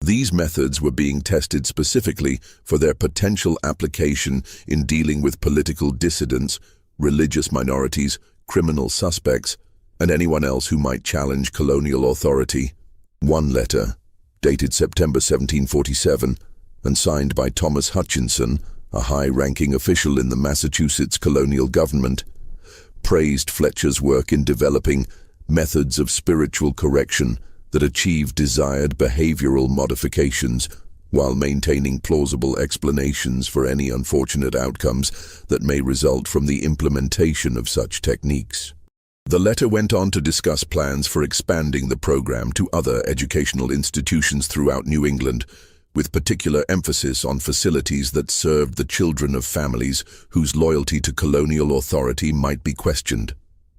These methods were being tested specifically for their potential application in dealing with political dissidents, religious minorities, criminal suspects, and anyone else who might challenge colonial authority. One letter, dated September 1747, and signed by Thomas Hutchinson, a high-ranking official in the Massachusetts colonial government, praised Fletcher's work in developing methods of spiritual correction that achieve desired behavioral modifications while maintaining plausible explanations for any unfortunate outcomes that may result from the implementation of such techniques. The letter went on to discuss plans for expanding the program to other educational institutions throughout New England, with particular emphasis on facilities that served the children of families whose loyalty to colonial authority might be questioned.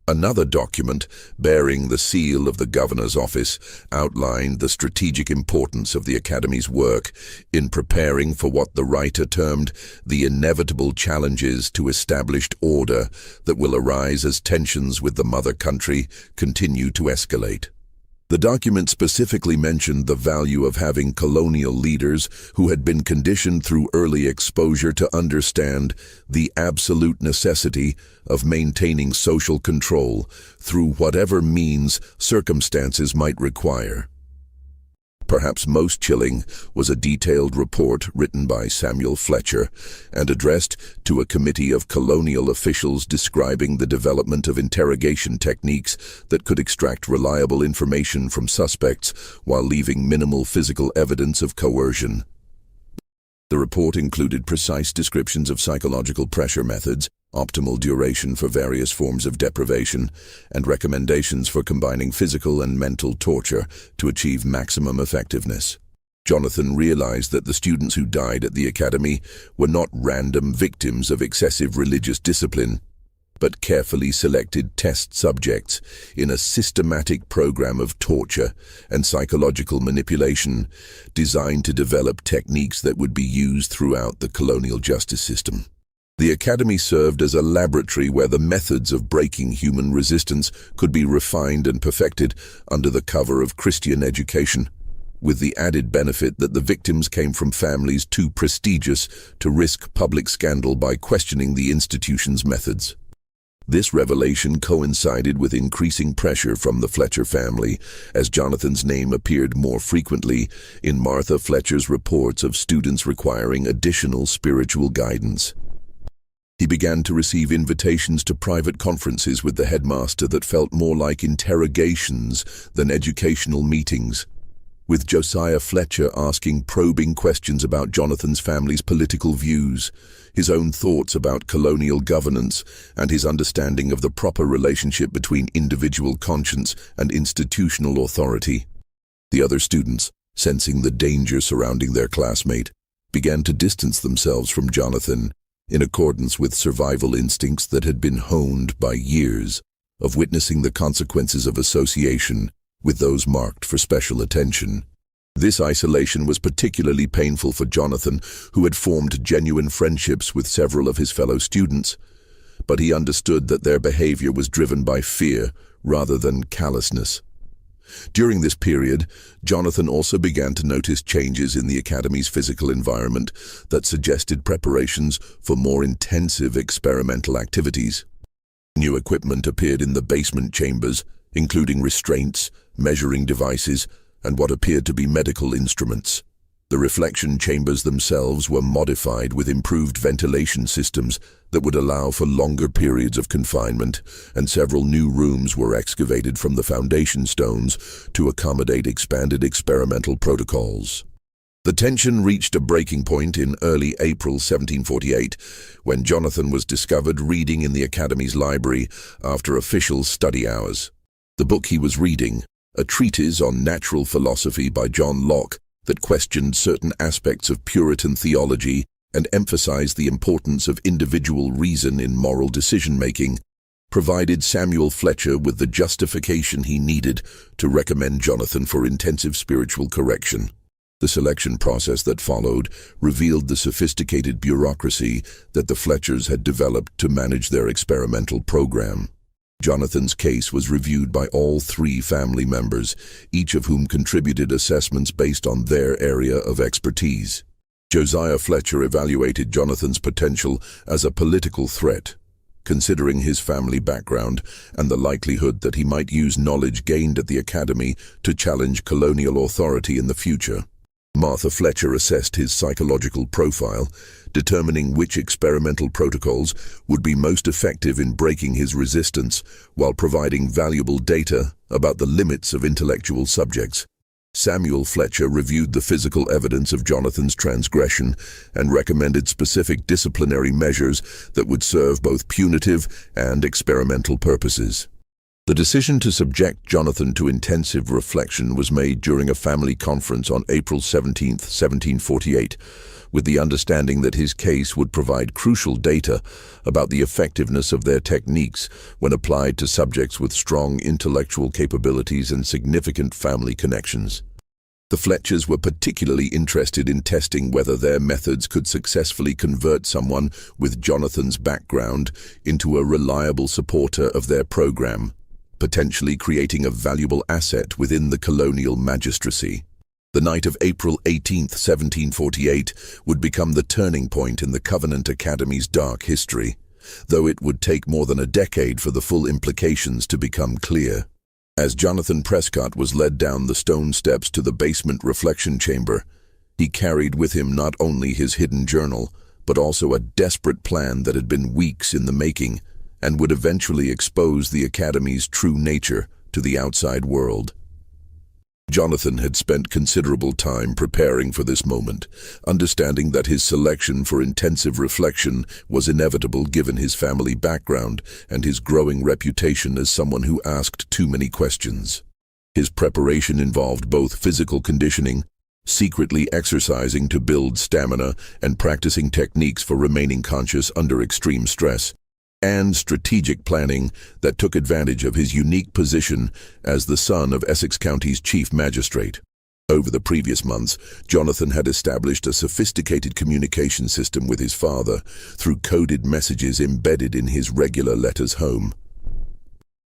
Another document, bearing the seal of the governor's office, outlined the strategic importance of the Academy's work in preparing for what the writer termed the inevitable challenges to established order that will arise as tensions with the mother country continue to escalate. The document specifically mentioned the value of having colonial leaders who had been conditioned through early exposure to understand the absolute necessity of maintaining social control through whatever means circumstances might require. Perhaps most chilling was a detailed report written by Samuel Fletcher and addressed to a committee of colonial officials describing the development of interrogation techniques that could extract reliable information from suspects while leaving minimal physical evidence of coercion. The report included precise descriptions of psychological pressure methods, optimal duration for various forms of deprivation, and recommendations for combining physical and mental torture to achieve maximum effectiveness. Jonathan realized that the students who died at the Academy were not random victims of excessive religious discipline, but carefully selected test subjects in a systematic program of torture and psychological manipulation designed to develop techniques that would be used throughout the colonial justice system. The Academy served as a laboratory where the methods of breaking human resistance could be refined and perfected under the cover of Christian education, with the added benefit that the victims came from families too prestigious to risk public scandal by questioning the institution's methods. This revelation coincided with increasing pressure from the Fletcher family, as Jonathan's name appeared more frequently in Martha Fletcher's reports of students requiring additional spiritual guidance. He began to receive invitations to private conferences with the headmaster that felt more like interrogations than educational meetings, with Josiah Fletcher asking probing questions about Jonathan's family's political views, his own thoughts about colonial governance, and his understanding of the proper relationship between individual conscience and institutional authority. The other students, sensing the danger surrounding their classmate, began to distance themselves from Jonathan, in accordance with survival instincts that had been honed by years of witnessing the consequences of association with those marked for special attention. This isolation was particularly painful for Jonathan, who had formed genuine friendships with several of his fellow students, but he understood that their behavior was driven by fear rather than callousness. During this period, Jonathan also began to notice changes in the Academy's physical environment that suggested preparations for more intensive experimental activities. New equipment appeared in the basement chambers, including restraints, measuring devices, and what appeared to be medical instruments. The reflection chambers themselves were modified with improved ventilation systems that would allow for longer periods of confinement, and several new rooms were excavated from the foundation stones to accommodate expanded experimental protocols. The tension reached a breaking point in early April 1748, when Jonathan was discovered reading in the Academy's library after official study hours. The book he was reading, a treatise on natural philosophy by John Locke, that questioned certain aspects of Puritan theology and emphasized the importance of individual reason in moral decision-making, provided Samuel Fletcher with the justification he needed to recommend Jonathan for intensive spiritual correction. The selection process that followed revealed the sophisticated bureaucracy that the Fletchers had developed to manage their experimental program. Jonathan's case was reviewed by all 3 family members, each of whom contributed assessments based on their area of expertise. Josiah Fletcher evaluated Jonathan's potential as a political threat, considering his family background and the likelihood that he might use knowledge gained at the Academy to challenge colonial authority in the future. Martha Fletcher assessed his psychological profile, determining which experimental protocols would be most effective in breaking his resistance while providing valuable data about the limits of intellectual subjects. Samuel Fletcher reviewed the physical evidence of Jonathan's transgression and recommended specific disciplinary measures that would serve both punitive and experimental purposes. The decision to subject Jonathan to intensive reflection was made during a family conference on April 17, 1748, with the understanding that his case would provide crucial data about the effectiveness of their techniques when applied to subjects with strong intellectual capabilities and significant family connections. The Fletchers were particularly interested in testing whether their methods could successfully convert someone with Jonathan's background into a reliable supporter of their program, potentially creating a valuable asset within the colonial magistracy. The night of April 18, 1748, would become the turning point in the Covenant Academy's dark history, though it would take more than a decade for the full implications to become clear. As Jonathan Prescott was led down the stone steps to the basement reflection chamber, he carried with him not only his hidden journal, but also a desperate plan that had been weeks in the making and would eventually expose the Academy's true nature to the outside world. Jonathan had spent considerable time preparing for this moment, understanding that his selection for intensive reflection was inevitable given his family background and his growing reputation as someone who asked too many questions. His preparation involved both physical conditioning, secretly exercising to build stamina and practicing techniques for remaining conscious under extreme stress, and strategic planning that took advantage of his unique position as the son of Essex County's chief magistrate. Over the previous months, Jonathan had established a sophisticated communication system with his father through coded messages embedded in his regular letters home.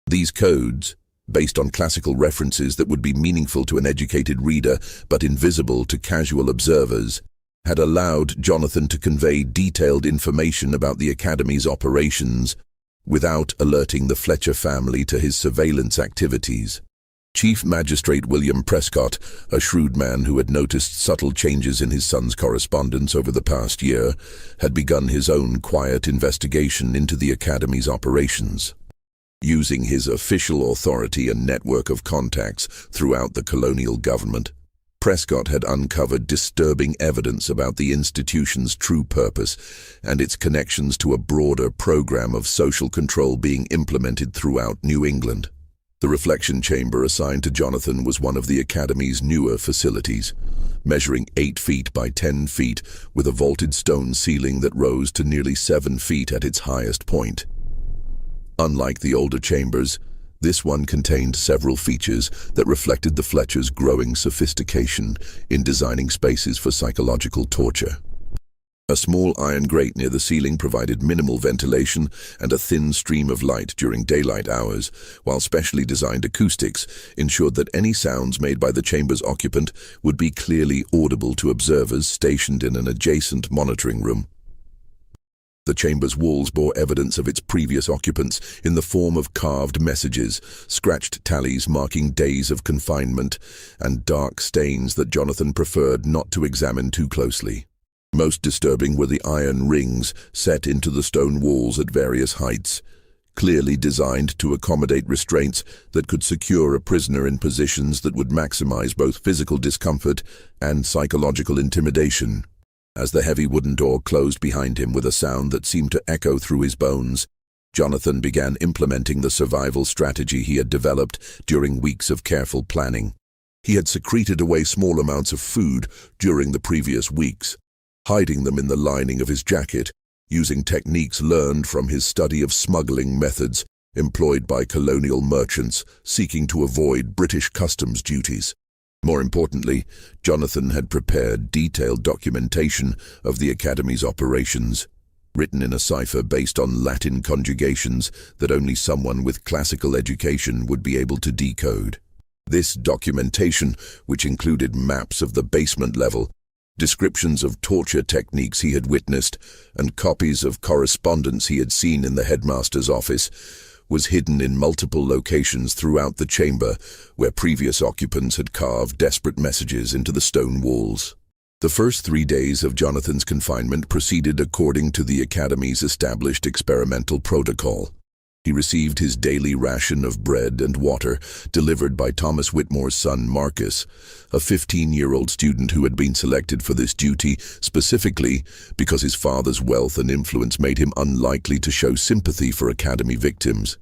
These codes, based on classical references that would be meaningful to an educated reader but invisible to casual observers, had allowed Jonathan to convey detailed information about the Academy's operations without alerting the Fletcher family to his surveillance activities. Chief Magistrate William Prescott, a shrewd man who had noticed subtle changes in his son's correspondence over the past year, had begun his own quiet investigation into the Academy's operations. Using his official authority and network of contacts throughout the colonial government, Prescott had uncovered disturbing evidence about the institution's true purpose and its connections to a broader program of social control being implemented throughout New England. The reflection chamber assigned to Jonathan was one of the Academy's newer facilities, measuring 8 feet by 10 feet with a vaulted stone ceiling that rose to nearly 7 feet at its highest point. Unlike the older chambers, this one contained several features that reflected the Fletchers' growing sophistication in designing spaces for psychological torture. A small iron grate near the ceiling provided minimal ventilation and a thin stream of light during daylight hours, while specially designed acoustics ensured that any sounds made by the chamber's occupant would be clearly audible to observers stationed in an adjacent monitoring room. The chamber's walls bore evidence of its previous occupants in the form of carved messages, scratched tallies marking days of confinement, and dark stains that Jonathan preferred not to examine too closely. Most disturbing were the iron rings set into the stone walls at various heights, clearly designed to accommodate restraints that could secure a prisoner in positions that would maximize both physical discomfort and psychological intimidation. As the heavy wooden door closed behind him with a sound that seemed to echo through his bones, Jonathan began implementing the survival strategy he had developed during weeks of careful planning. He had secreted away small amounts of food during the previous weeks, hiding them in the lining of his jacket, using techniques learned from his study of smuggling methods employed by colonial merchants seeking to avoid British customs duties. More importantly, Jonathan had prepared detailed documentation of the Academy's operations, written in a cipher based on Latin conjugations that only someone with classical education would be able to decode. This documentation, which included maps of the basement level, descriptions of torture techniques he had witnessed, and copies of correspondence he had seen in the headmaster's office, was hidden in multiple locations throughout the chamber where previous occupants had carved desperate messages into the stone walls. The first 3 days of Jonathan's confinement proceeded according to the Academy's established experimental protocol. He received his daily ration of bread and water delivered by Thomas Whitmore's son Marcus, a 15-year-old student who had been selected for this duty specifically because his father's wealth and influence made him unlikely to show sympathy for Academy victims.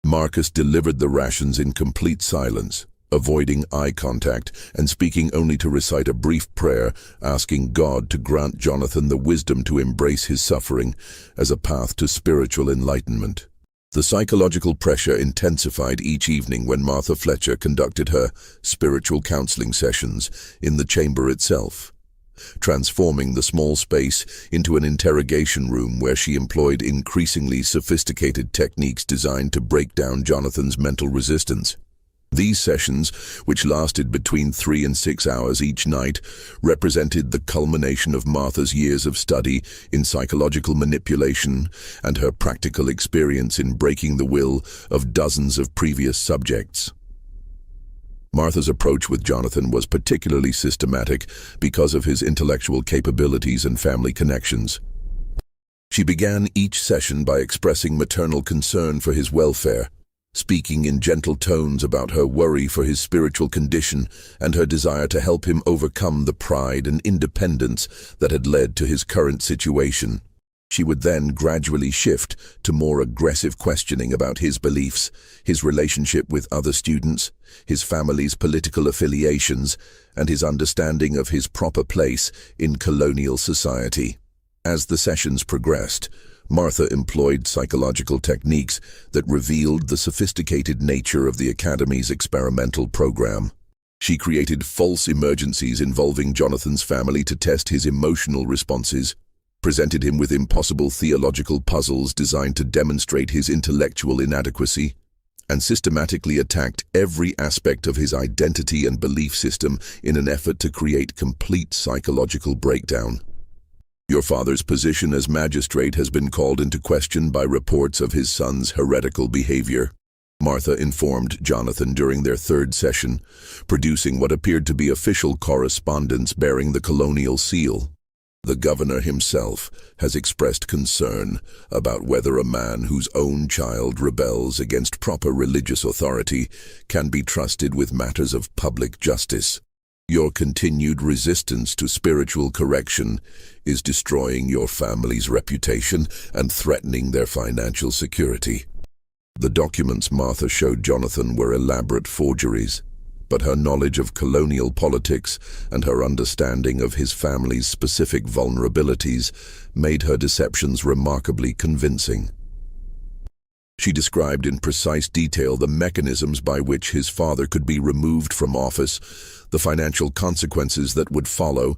Marcus delivered the rations in complete silence, avoiding eye contact and speaking only to recite a brief prayer asking God to grant Jonathan the wisdom to embrace his suffering as a path to spiritual enlightenment. The psychological pressure intensified each evening when Martha Fletcher conducted her spiritual counseling sessions in the chamber itself, transforming the small space into an interrogation room where she employed increasingly sophisticated techniques designed to break down Jonathan's mental resistance. These sessions, which lasted between 3 and 6 hours each night, represented the culmination of Martha's years of study in psychological manipulation and her practical experience in breaking the will of dozens of previous subjects. Martha's approach with Jonathan was particularly systematic because of his intellectual capabilities and family connections. She began each session by expressing maternal concern for his welfare, speaking in gentle tones about her worry for his spiritual condition and her desire to help him overcome the pride and independence that had led to his current situation. She would then gradually shift to more aggressive questioning about his beliefs, his relationship with other students, his family's political affiliations, and his understanding of his proper place in colonial society. As the sessions progressed, Martha employed psychological techniques that revealed the sophisticated nature of the Academy's experimental program. She created false emergencies involving Jonathan's family to test his emotional responses, presented him with impossible theological puzzles designed to demonstrate his intellectual inadequacy, and systematically attacked every aspect of his identity and belief system in an effort to create complete psychological breakdown. Your father's position as magistrate has been called into question by reports of his son's heretical behavior, Martha informed Jonathan during their third session, producing what appeared to be official correspondence bearing the colonial seal. The governor himself has expressed concern about whether a man whose own child rebels against proper religious authority can be trusted with matters of public justice. Your continued resistance to spiritual correction is destroying your family's reputation and threatening their financial security. The documents Martha showed Jonathan were elaborate forgeries, but her knowledge of colonial politics and her understanding of his family's specific vulnerabilities made her deceptions remarkably convincing. She described in precise detail the mechanisms by which his father could be removed from office, the financial consequences that would follow,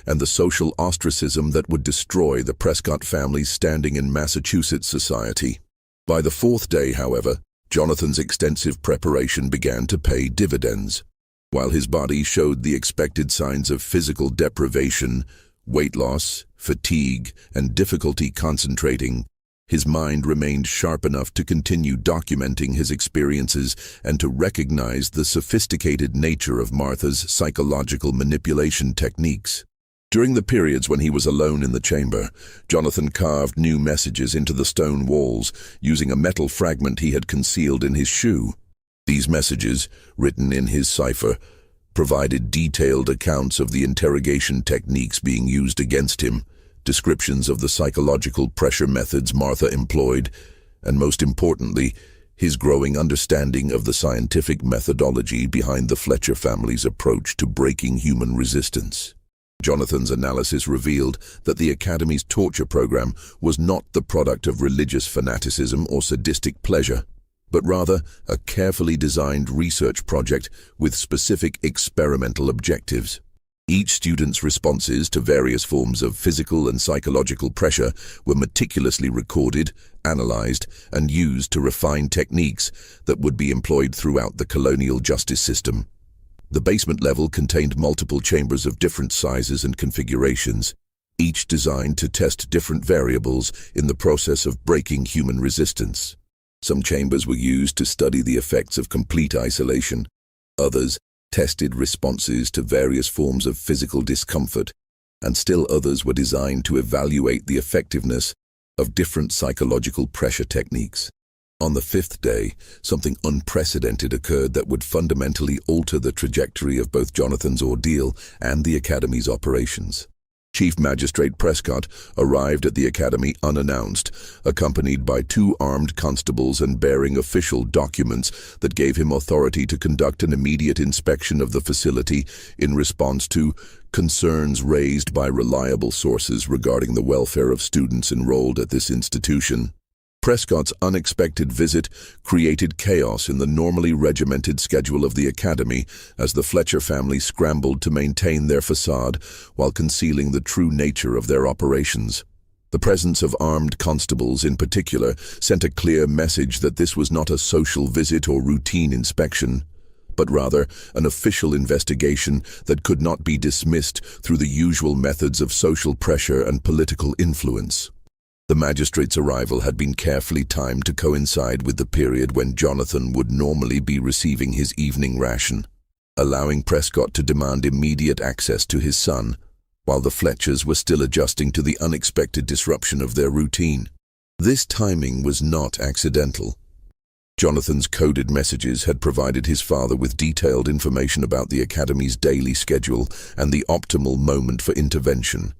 and the social ostracism that would destroy the Prescott family's standing in Massachusetts society. By the fourth day, however, Jonathan's extensive preparation began to pay dividends. While his body showed the expected signs of physical deprivation, weight loss, fatigue, and difficulty concentrating, his mind remained sharp enough to continue documenting his experiences and to recognize the sophisticated nature of Martha's psychological manipulation techniques. During the periods when he was alone in the chamber, Jonathan carved new messages into the stone walls using a metal fragment he had concealed in his shoe. These messages, written in his cipher, provided detailed accounts of the interrogation techniques being used against him, descriptions of the psychological pressure methods Martha employed, and most importantly, his growing understanding of the scientific methodology behind the Fletcher family's approach to breaking human resistance. Jonathan's analysis revealed that the Academy's torture program was not the product of religious fanaticism or sadistic pleasure, but rather a carefully designed research project with specific experimental objectives. Each student's responses to various forms of physical and psychological pressure were meticulously recorded, analyzed, and used to refine techniques that would be employed throughout the colonial justice system. The basement level contained multiple chambers of different sizes and configurations, each designed to test different variables in the process of breaking human resistance. Some chambers were used to study the effects of complete isolation. Others tested responses to various forms of physical discomfort, and still others were designed to evaluate the effectiveness of different psychological pressure techniques. On the fifth day, something unprecedented occurred that would fundamentally alter the trajectory of both Jonathan's ordeal and the Academy's operations. Chief Magistrate Prescott arrived at the Academy unannounced, accompanied by 2 armed constables and bearing official documents that gave him authority to conduct an immediate inspection of the facility in response to concerns raised by reliable sources regarding the welfare of students enrolled at this institution. Prescott's unexpected visit created chaos in the normally regimented schedule of the Academy as the Fletcher family scrambled to maintain their facade while concealing the true nature of their operations. The presence of armed constables in particular sent a clear message that this was not a social visit or routine inspection, but rather an official investigation that could not be dismissed through the usual methods of social pressure and political influence. The magistrate's arrival had been carefully timed to coincide with the period when Jonathan would normally be receiving his evening ration, allowing Prescott to demand immediate access to his son, while the Fletchers were still adjusting to the unexpected disruption of their routine. This timing was not accidental. Jonathan's coded messages had provided his father with detailed information about the Academy's daily schedule and the optimal moment for intervention.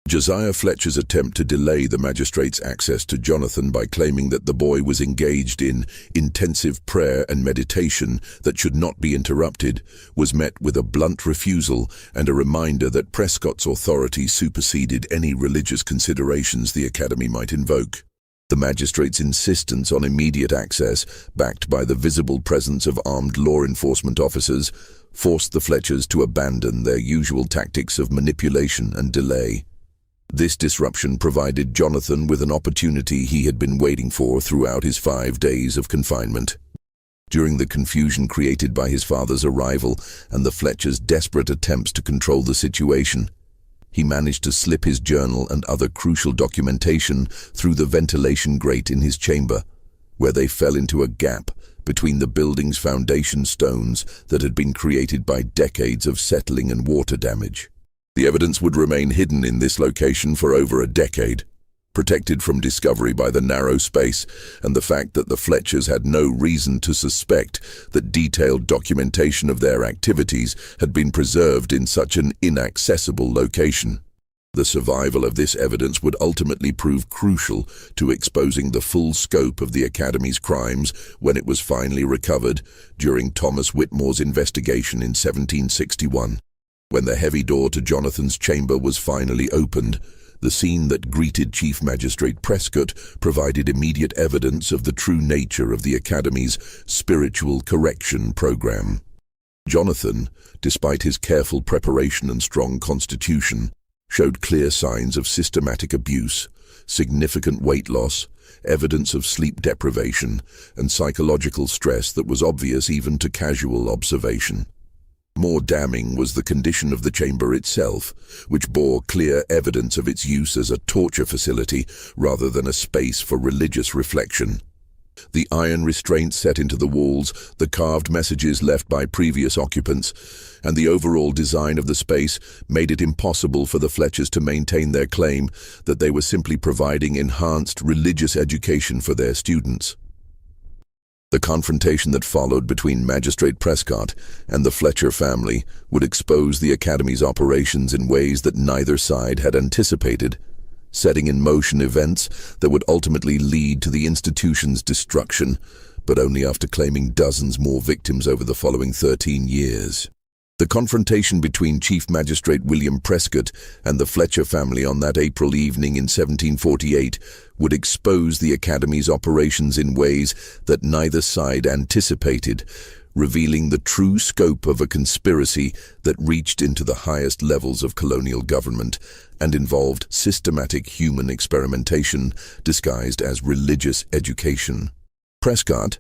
Josiah Fletcher's attempt to delay the magistrate's access to Jonathan by claiming that the boy was engaged in intensive prayer and meditation that should not be interrupted was met with a blunt refusal and a reminder that Prescott's authority superseded any religious considerations the Academy might invoke. The magistrate's insistence on immediate access, backed by the visible presence of armed law enforcement officers, forced the Fletchers to abandon their usual tactics of manipulation and delay. This disruption provided Jonathan with an opportunity he had been waiting for throughout his 5 days of confinement. During the confusion created by his father's arrival and the Fletchers' desperate attempts to control the situation, he managed to slip his journal and other crucial documentation through the ventilation grate in his chamber, where they fell into a gap between the building's foundation stones that had been created by decades of settling and water damage. The evidence would remain hidden in this location for over a decade, protected from discovery by the narrow space and the fact that the Fletchers had no reason to suspect that detailed documentation of their activities had been preserved in such an inaccessible location. The survival of this evidence would ultimately prove crucial to exposing the full scope of the Academy's crimes when it was finally recovered during Thomas Whitmore's investigation in 1761. When the heavy door to Jonathan's chamber was finally opened, The scene that greeted Chief Magistrate Prescott provided immediate evidence of the true nature of the Academy's spiritual correction program. Jonathan, despite his careful preparation and strong constitution, showed clear signs of systematic abuse, significant weight loss, evidence of sleep deprivation, and psychological stress that was obvious even to casual observation. More damning was the condition of the chamber itself, which bore clear evidence of its use as a torture facility rather than a space for religious reflection. The iron restraints set into the walls, the carved messages left by previous occupants, and the overall design of the space made it impossible for the Fletchers to maintain their claim that they were simply providing enhanced religious education for their students. The confrontation that followed between Magistrate Prescott and the Fletcher family would expose the Academy's operations in ways that neither side had anticipated, setting in motion events that would ultimately lead to the institution's destruction, but only after claiming dozens more victims over the following 13 years. The confrontation between Chief Magistrate William Prescott and the Fletcher family on that April evening in 1748 would expose the Academy's operations in ways that neither side anticipated, revealing the true scope of a conspiracy that reached into the highest levels of colonial government and involved systematic human experimentation disguised as religious education. Prescott,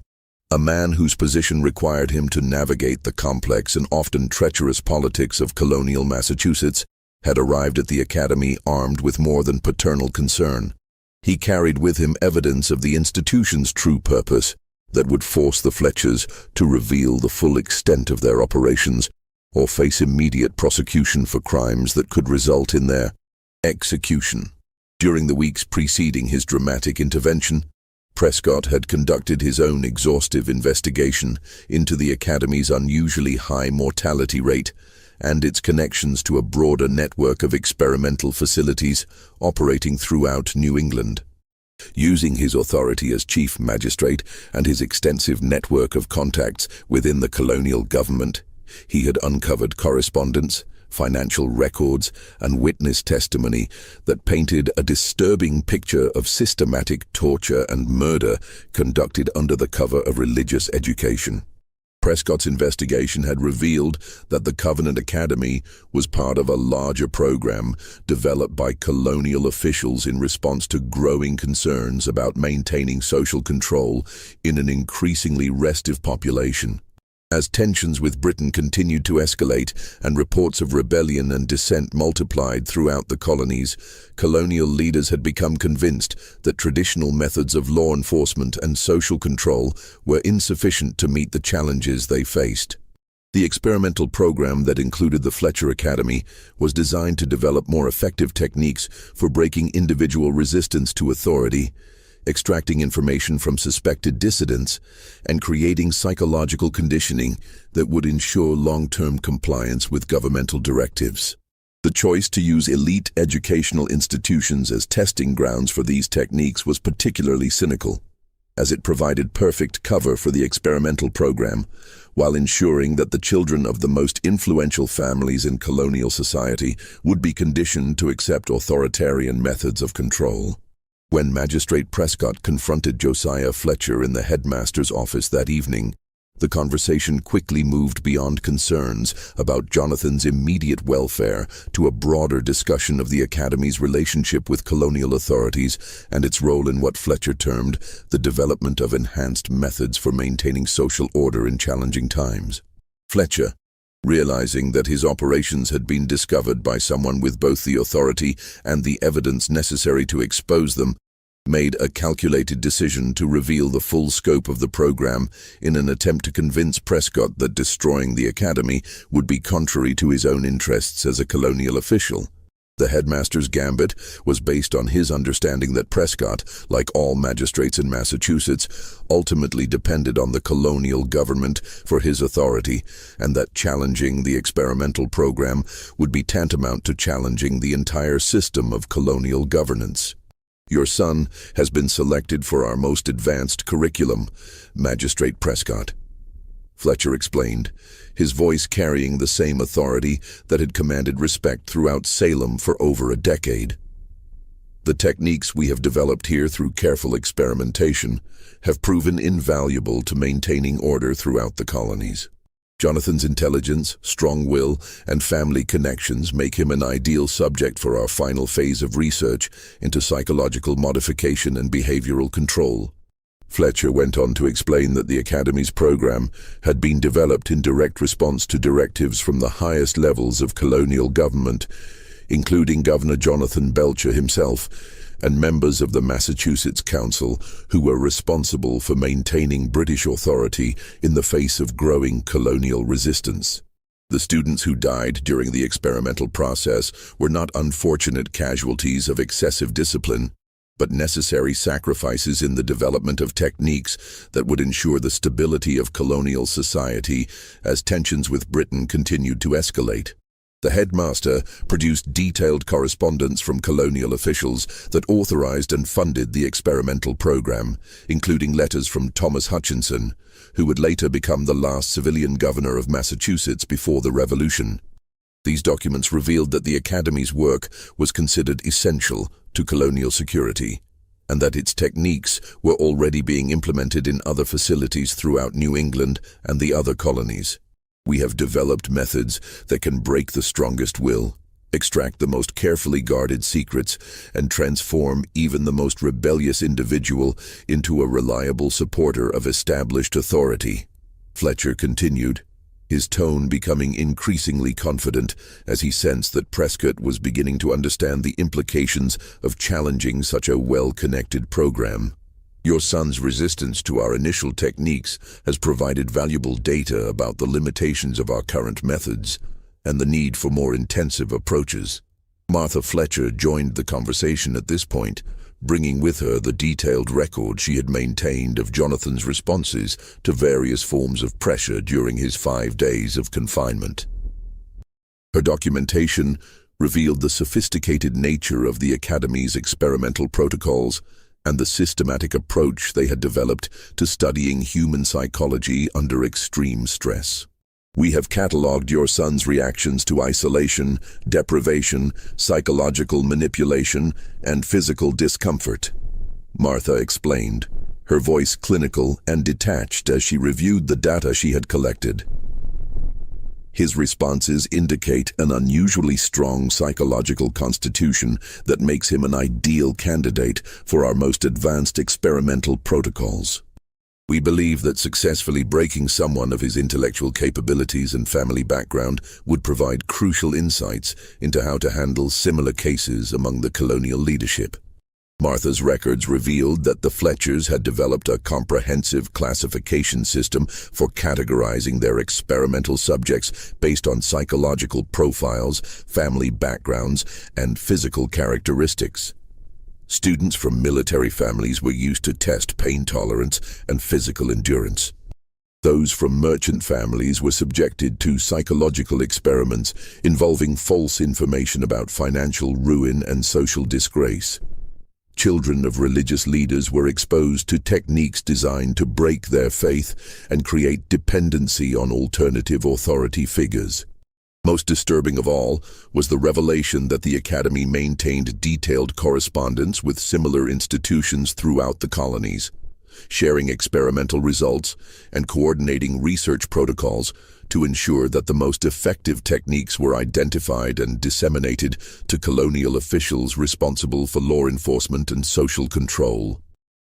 a man whose position required him to navigate the complex and often treacherous politics of colonial Massachusetts, had arrived at the Academy armed with more than paternal concern. He carried with him evidence of the institution's true purpose that would force the Fletchers to reveal the full extent of their operations or face immediate prosecution for crimes that could result in their execution. During the weeks preceding his dramatic intervention, Prescott had conducted his own exhaustive investigation into the Academy's unusually high mortality rate and its connections to a broader network of experimental facilities operating throughout New England. Using his authority as chief magistrate and his extensive network of contacts within the colonial government, he had uncovered correspondence, financial records, and witness testimony that painted a disturbing picture of systematic torture and murder conducted under the cover of religious education. Prescott's investigation had revealed that the Covenant Academy was part of a larger program developed by colonial officials in response to growing concerns about maintaining social control in an increasingly restive population. As tensions with Britain continued to escalate and reports of rebellion and dissent multiplied throughout the colonies, colonial leaders had become convinced that traditional methods of law enforcement and social control were insufficient to meet the challenges they faced. The experimental program that included the Fletcher Academy was designed to develop more effective techniques for breaking individual resistance to authority, extracting information from suspected dissidents, and creating psychological conditioning that would ensure long-term compliance with governmental directives. The choice to use elite educational institutions as testing grounds for these techniques was particularly cynical, as it provided perfect cover for the experimental program, while ensuring that the children of the most influential families in colonial society would be conditioned to accept authoritarian methods of control. When Magistrate Prescott confronted Josiah Fletcher in the headmaster's office that evening, the conversation quickly moved beyond concerns about Jonathan's immediate welfare to a broader discussion of the Academy's relationship with colonial authorities and its role in what Fletcher termed the development of enhanced methods for maintaining social order in challenging times. Fletcher, realizing that his operations had been discovered by someone with both the authority and the evidence necessary to expose them, made a calculated decision to reveal the full scope of the program in an attempt to convince Prescott that destroying the Academy would be contrary to his own interests as a colonial official. The headmaster's gambit was based on his understanding that Prescott, like all magistrates in Massachusetts, ultimately depended on the colonial government for his authority, and that challenging the experimental program would be tantamount to challenging the entire system of colonial governance. "Your son has been selected for our most advanced curriculum, Magistrate Prescott," Fletcher explained, his voice carrying the same authority that had commanded respect throughout Salem for over a decade. The techniques we have developed here through careful experimentation have proven invaluable to maintaining order throughout the colonies. Jonathan's intelligence, strong will, and family connections make him an ideal subject for our final phase of research into psychological modification and behavioral control. Fletcher went on to explain that the Academy's program had been developed in direct response to directives from the highest levels of colonial government, including Governor Jonathan Belcher himself, and members of the Massachusetts Council who were responsible for maintaining British authority in the face of growing colonial resistance. The students who died during the experimental process were not unfortunate casualties of excessive discipline, but necessary sacrifices in the development of techniques that would ensure the stability of colonial society as tensions with Britain continued to escalate. The headmaster produced detailed correspondence from colonial officials that authorized and funded the experimental program, including letters from Thomas Hutchinson, who would later become the last civilian governor of Massachusetts before the Revolution. These documents revealed that the Academy's work was considered essential to colonial security, and that its techniques were already being implemented in other facilities throughout New England and the other colonies. We have developed methods that can break the strongest will, extract the most carefully guarded secrets, and transform even the most rebellious individual into a reliable supporter of established authority. Fletcher continued, his tone becoming increasingly confident as he sensed that Prescott was beginning to understand the implications of challenging such a well-connected program. Your son's resistance to our initial techniques has provided valuable data about the limitations of our current methods and the need for more intensive approaches. Martha Fletcher joined the conversation at this point, bringing with her the detailed record she had maintained of Jonathan's responses to various forms of pressure during his 5 days of confinement. Her documentation revealed the sophisticated nature of the Academy's experimental protocols and the systematic approach they had developed to studying human psychology under extreme stress. We have catalogued your son's reactions to isolation, deprivation, psychological manipulation, and physical discomfort, Martha explained, her voice clinical and detached as she reviewed the data she had collected. His responses indicate an unusually strong psychological constitution that makes him an ideal candidate for our most advanced experimental protocols. We believe that successfully breaking someone of his intellectual capabilities and family background would provide crucial insights into how to handle similar cases among the colonial leadership. Martha's records revealed that the Fletchers had developed a comprehensive classification system for categorizing their experimental subjects based on psychological profiles, family backgrounds, and physical characteristics. Students from military families were used to test pain tolerance and physical endurance. Those from merchant families were subjected to psychological experiments involving false information about financial ruin and social disgrace. Children of religious leaders were exposed to techniques designed to break their faith and create dependency on alternative authority figures. Most disturbing of all was the revelation that the Academy maintained detailed correspondence with similar institutions throughout the colonies, sharing experimental results and coordinating research protocols to ensure that the most effective techniques were identified and disseminated to colonial officials responsible for law enforcement and social control.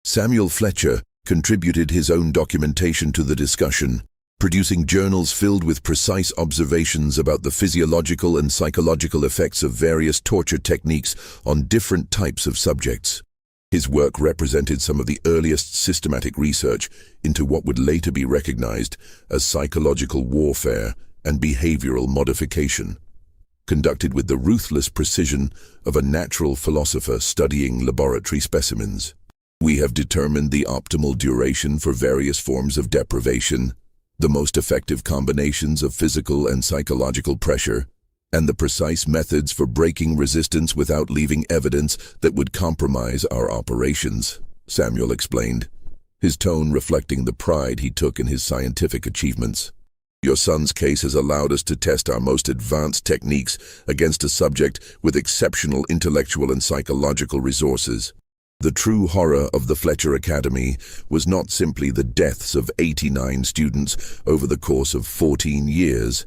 Samuel Fletcher contributed his own documentation to the discussion, producing journals filled with precise observations about the physiological and psychological effects of various torture techniques on different types of subjects. His work represented some of the earliest systematic research into what would later be recognized as psychological warfare and behavioral modification, conducted with the ruthless precision of a natural philosopher studying laboratory specimens. We have determined the optimal duration for various forms of deprivation, the most effective combinations of physical and psychological pressure, and the precise methods for breaking resistance without leaving evidence that would compromise our operations, Samuel explained, his tone reflecting the pride he took in his scientific achievements. Your son's case has allowed us to test our most advanced techniques against a subject with exceptional intellectual and psychological resources. The true horror of the Fletcher Academy was not simply the deaths of 89 students over the course of 14 years,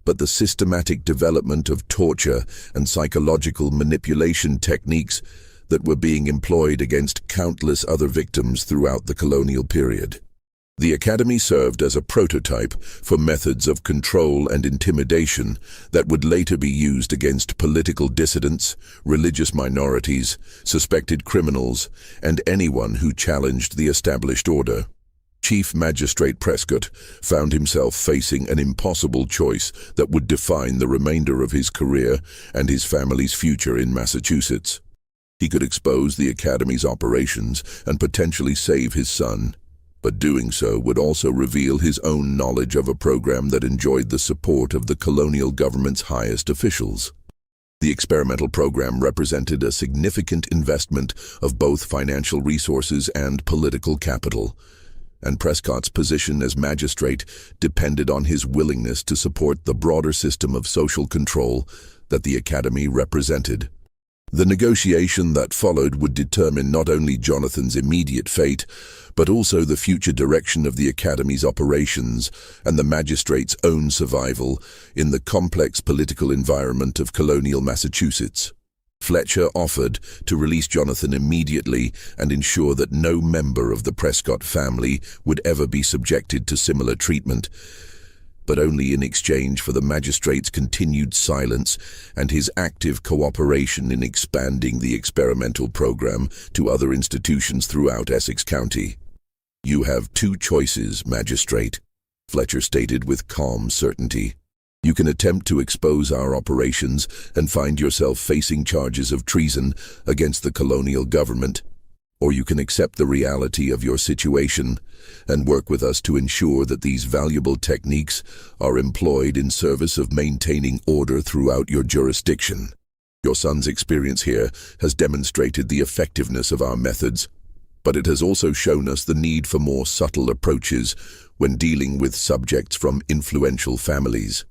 but the systematic development of torture and psychological manipulation techniques that were being employed against countless other victims throughout the colonial period. The Academy served as a prototype for methods of control and intimidation that would later be used against political dissidents, religious minorities, suspected criminals, and anyone who challenged the established order. Chief Magistrate Prescott found himself facing an impossible choice that would define the remainder of his career and his family's future in Massachusetts. He could expose the Academy's operations and potentially save his son, but doing so would also reveal his own knowledge of a program that enjoyed the support of the colonial government's highest officials. The experimental program represented a significant investment of both financial resources and political capital, and Prescott's position as magistrate depended on his willingness to support the broader system of social control that the Academy represented. The negotiation that followed would determine not only Jonathan's immediate fate, but also the future direction of the Academy's operations and the magistrate's own survival in the complex political environment of colonial Massachusetts. Fletcher offered to release Jonathan immediately and ensure that no member of the Prescott family would ever be subjected to similar treatment, but only in exchange for the magistrate's continued silence and his active cooperation in expanding the experimental program to other institutions throughout Essex County. "You have two choices, magistrate," Fletcher stated with calm certainty. "You can attempt to expose our operations and find yourself facing charges of treason against the colonial government, or you can accept the reality of your situation and work with us to ensure that these valuable techniques are employed in service of maintaining order throughout your jurisdiction. Your son's experience here has demonstrated the effectiveness of our methods, but it has also shown us the need for more subtle approaches when dealing with subjects from influential families."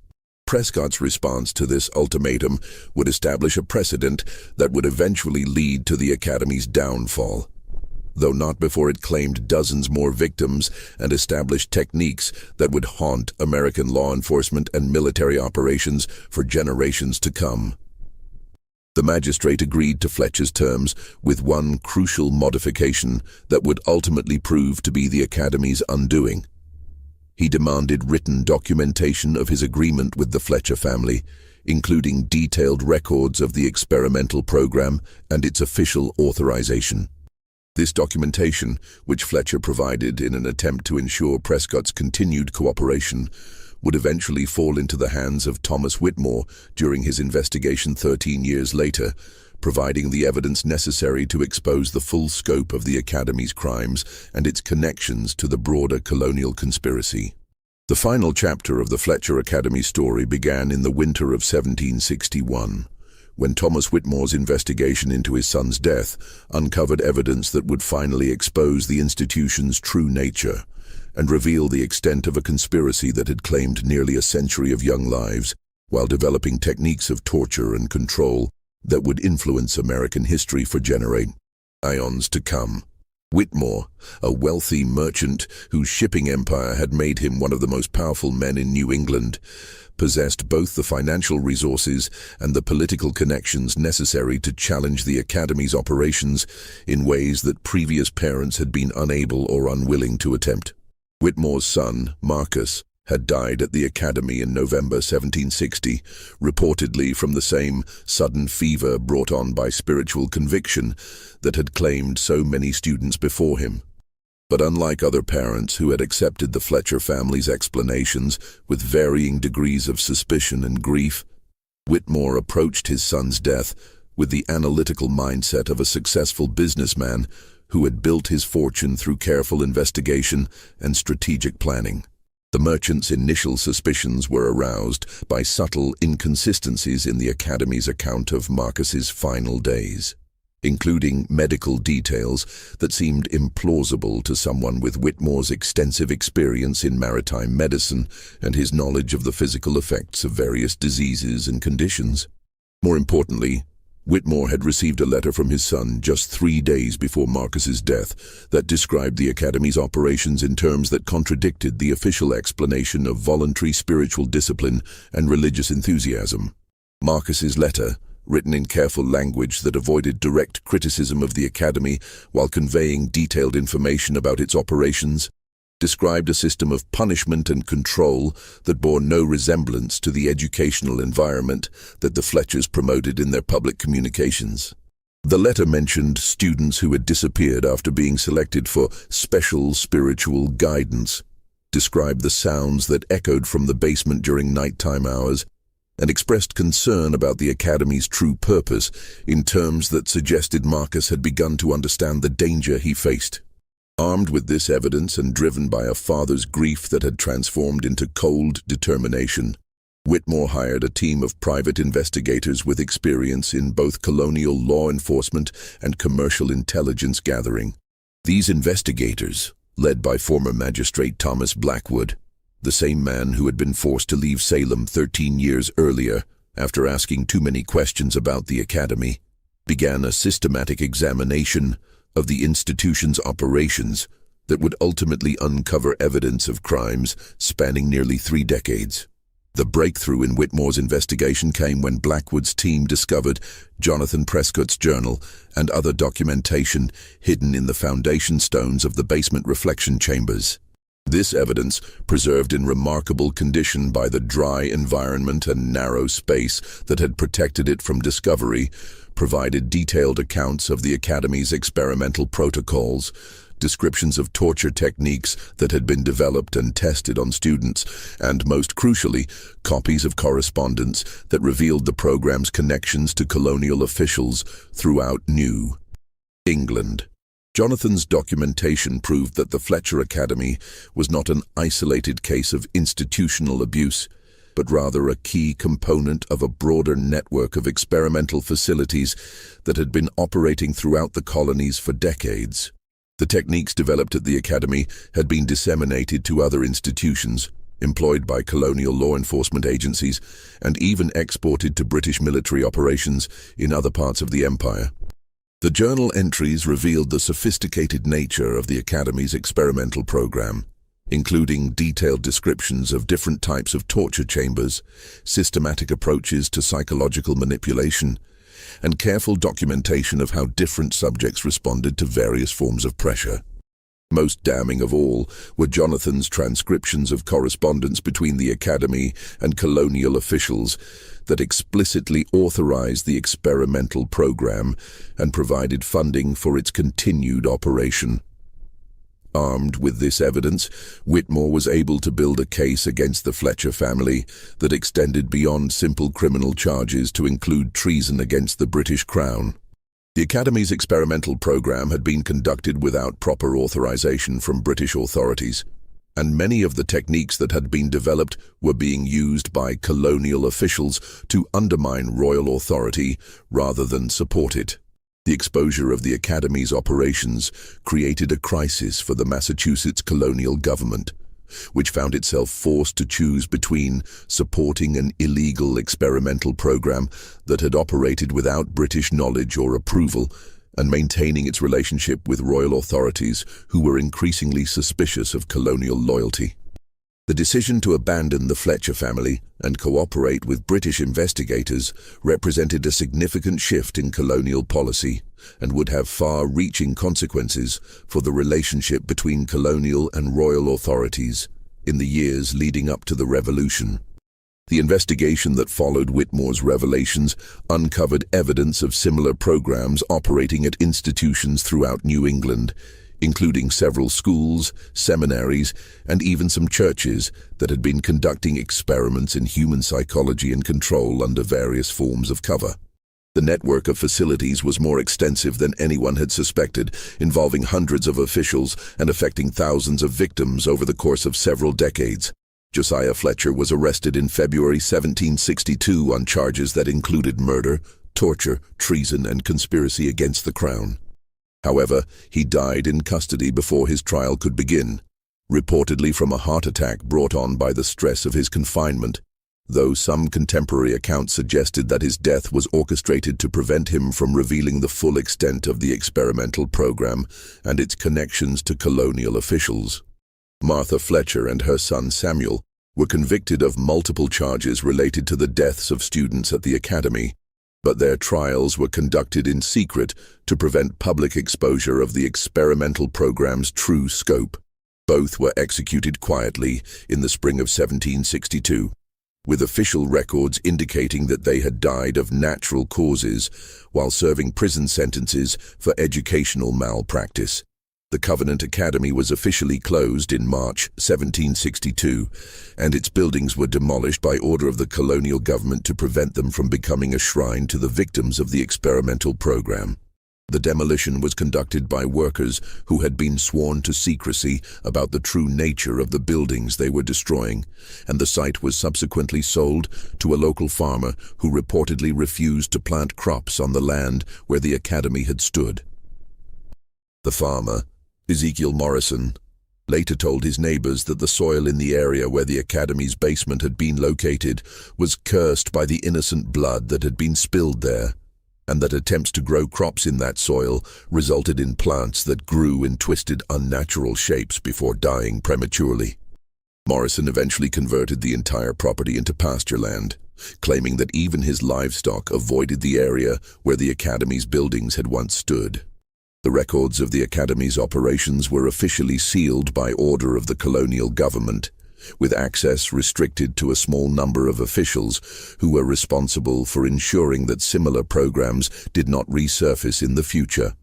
Prescott's response to this ultimatum would establish a precedent that would eventually lead to the Academy's downfall, though not before it claimed dozens more victims and established techniques that would haunt American law enforcement and military operations for generations to come. The magistrate agreed to Fletcher's terms with one crucial modification that would ultimately prove to be the Academy's undoing. He demanded written documentation of his agreement with the Fletcher family, including detailed records of the experimental program and its official authorization. This documentation, which Fletcher provided in an attempt to ensure Prescott's continued cooperation, would eventually fall into the hands of Thomas Whitmore during his investigation 13 years later, providing the evidence necessary to expose the full scope of the Academy's crimes and its connections to the broader colonial conspiracy. The final chapter of the Fletcher Academy story began in the winter of 1761. When Thomas Whitmore's investigation into his son's death uncovered evidence that would finally expose the institution's true nature and reveal the extent of a conspiracy that had claimed nearly a century of young lives, while developing techniques of torture and control that would influence American history for generations to come. Whitmore, a wealthy merchant whose shipping empire had made him one of the most powerful men in New England, possessed both the financial resources and the political connections necessary to challenge the Academy's operations in ways that previous parents had been unable or unwilling to attempt. Whitmore's son, Marcus, had died at the Academy in November 1760, reportedly from the same sudden fever brought on by spiritual conviction that had claimed so many students before him. But unlike other parents who had accepted the Fletcher family's explanations with varying degrees of suspicion and grief, Whitmore approached his son's death with the analytical mindset of a successful businessman who had built his fortune through careful investigation and strategic planning. The merchant's initial suspicions were aroused by subtle inconsistencies in the Academy's account of Marcus's final days. including medical details that seemed implausible to someone with Whitmore's extensive experience in maritime medicine and his knowledge of the physical effects of various diseases and conditions. More importantly, Whitmore had received a letter from his son just 3 days before Marcus's death that described the Academy's operations in terms that contradicted the official explanation of voluntary spiritual discipline and religious enthusiasm. Marcus's letter, written in careful language that avoided direct criticism of the Academy while conveying detailed information about its operations, described a system of punishment and control that bore no resemblance to the educational environment that the Fletchers promoted in their public communications. The letter mentioned students who had disappeared after being selected for special spiritual guidance, described the sounds that echoed from the basement during nighttime hours, and expressed concern about the Academy's true purpose in terms that suggested Marcus had begun to understand the danger he faced. Armed with this evidence and driven by a father's grief that had transformed into cold determination, Whitmore hired a team of private investigators with experience in both colonial law enforcement and commercial intelligence gathering. These investigators, led by former magistrate Thomas Blackwood, the same man who had been forced to leave Salem 13 years earlier after asking too many questions about the Academy, began a systematic examination of the institution's operations that would ultimately uncover evidence of crimes spanning nearly 3 decades. The breakthrough in Whitmore's investigation came when Blackwood's team discovered Jonathan Prescott's journal and other documentation hidden in the foundation stones of the basement reflection chambers. This evidence, preserved in remarkable condition by the dry environment and narrow space that had protected it from discovery, provided detailed accounts of the Academy's experimental protocols, descriptions of torture techniques that had been developed and tested on students, and most crucially, copies of correspondence that revealed the program's connections to colonial officials throughout New England. Jonathan's documentation proved that the Fletcher Academy was not an isolated case of institutional abuse, but rather a key component of a broader network of experimental facilities that had been operating throughout the colonies for decades. The techniques developed at the Academy had been disseminated to other institutions, employed by colonial law enforcement agencies, and even exported to British military operations in other parts of the Empire. The journal entries revealed the sophisticated nature of the Academy's experimental program, including detailed descriptions of different types of torture chambers, systematic approaches to psychological manipulation, and careful documentation of how different subjects responded to various forms of pressure. Most damning of all were Jonathan's transcriptions of correspondence between the Academy and colonial officials that explicitly authorized the experimental program and provided funding for its continued operation. Armed with this evidence, Whitmore was able to build a case against the Fletcher family that extended beyond simple criminal charges to include treason against the British Crown. The Academy's experimental program had been conducted without proper authorization from British authorities, and many of the techniques that had been developed were being used by colonial officials to undermine royal authority rather than support it. The exposure of the Academy's operations created a crisis for the Massachusetts colonial government, which found itself forced to choose between supporting an illegal experimental program that had operated without British knowledge or approval and maintaining its relationship with royal authorities who were increasingly suspicious of colonial loyalty. The decision to abandon the Fletcher family and cooperate with British investigators represented a significant shift in colonial policy and would have far-reaching consequences for the relationship between colonial and royal authorities in the years leading up to the Revolution. The investigation that followed Whitmore's revelations uncovered evidence of similar programs operating at institutions throughout New England, including several schools, seminaries, and even some churches that had been conducting experiments in human psychology and control under various forms of cover. The network of facilities was more extensive than anyone had suspected, involving hundreds of officials and affecting thousands of victims over the course of several decades. Josiah Fletcher was arrested in February 1762 on charges that included murder, torture, treason, and conspiracy against the crown. However, he died in custody before his trial could begin, reportedly from a heart attack brought on by the stress of his confinement, though some contemporary accounts suggested that his death was orchestrated to prevent him from revealing the full extent of the experimental program and its connections to colonial officials. Martha Fletcher and her son Samuel were convicted of multiple charges related to the deaths of students at the academy, but their trials were conducted in secret to prevent public exposure of the experimental program's true scope. Both were executed quietly in the spring of 1762, with official records indicating that they had died of natural causes while serving prison sentences for educational malpractice. The Covenant Academy was officially closed in March 1762, and its buildings were demolished by order of the colonial government to prevent them from becoming a shrine to the victims of the experimental program. The demolition was conducted by workers who had been sworn to secrecy about the true nature of the buildings they were destroying, and the site was subsequently sold to a local farmer who reportedly refused to plant crops on the land where the academy had stood. The farmer, Ezekiel Morrison, later told his neighbors that the soil in the area where the academy's basement had been located was cursed by the innocent blood that had been spilled there, and that attempts to grow crops in that soil resulted in plants that grew in twisted, unnatural shapes before dying prematurely. Morrison eventually converted the entire property into pasture land, claiming that even his livestock avoided the area where the academy's buildings had once stood. The records of the academy's operations were officially sealed by order of the colonial government, with access restricted to a small number of officials who were responsible for ensuring that similar programs did not resurface in the future.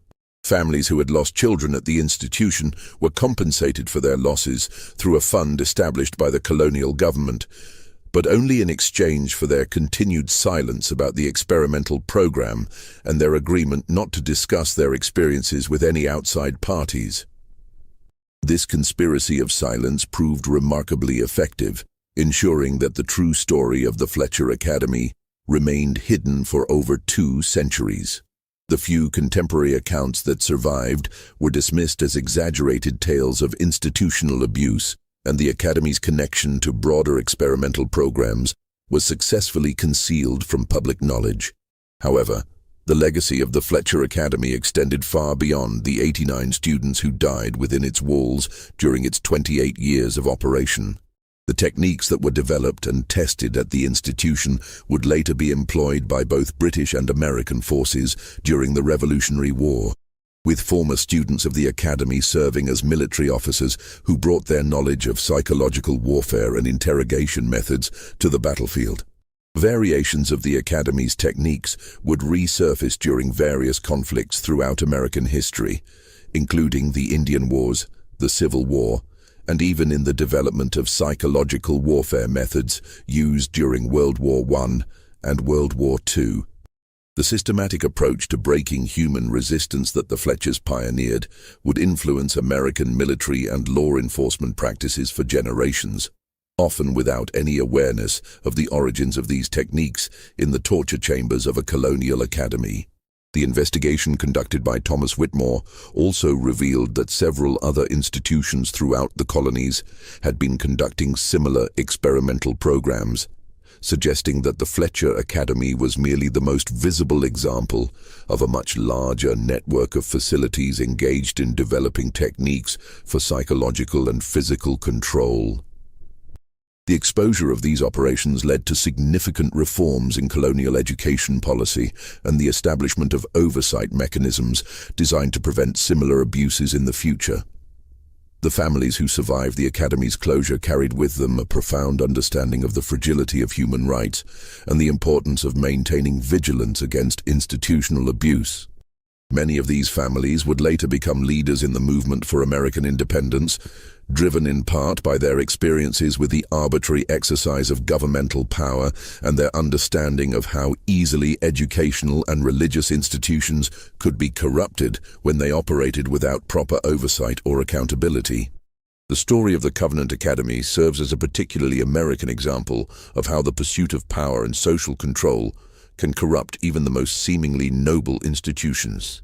Families who had lost children at the institution were compensated for their losses through a fund established by the colonial government, but only in exchange for their continued silence about the experimental program and their agreement not to discuss their experiences with any outside parties. This conspiracy of silence proved remarkably effective, ensuring that the true story of the Fletcher Academy remained hidden for over 2 centuries. The few contemporary accounts that survived were dismissed as exaggerated tales of institutional abuse, and the Academy's connection to broader experimental programs was successfully concealed from public knowledge. However, the legacy of the Fletcher Academy extended far beyond the 89 students who died within its walls during its 28 years of operation. The techniques that were developed and tested at the institution would later be employed by both British and American forces during the Revolutionary War, with former students of the academy serving as military officers who brought their knowledge of psychological warfare and interrogation methods to the battlefield. Variations of the academy's techniques would resurface during various conflicts throughout American history, including the Indian Wars, the Civil War, and even in the development of psychological warfare methods used during World War I and World War II. The systematic approach to breaking human resistance that the Fletchers pioneered would influence American military and law enforcement practices for generations, often without any awareness of the origins of these techniques in the torture chambers of a colonial academy. The investigation conducted by Thomas Whitmore also revealed that several other institutions throughout the colonies had been conducting similar experimental programs, suggesting that the Fletcher Academy was merely the most visible example of a much larger network of facilities engaged in developing techniques for psychological and physical control. The exposure of these operations led to significant reforms in colonial education policy and the establishment of oversight mechanisms designed to prevent similar abuses in the future. The families who survived the academy's closure carried with them a profound understanding of the fragility of human rights and the importance of maintaining vigilance against institutional abuse. Many of these families would later become leaders in the movement for American independence, driven in part by their experiences with the arbitrary exercise of governmental power and their understanding of how easily educational and religious institutions could be corrupted when they operated without proper oversight or accountability. The story of the Covenant Academy serves as a particularly American example of how the pursuit of power and social control can corrupt even the most seemingly noble institutions.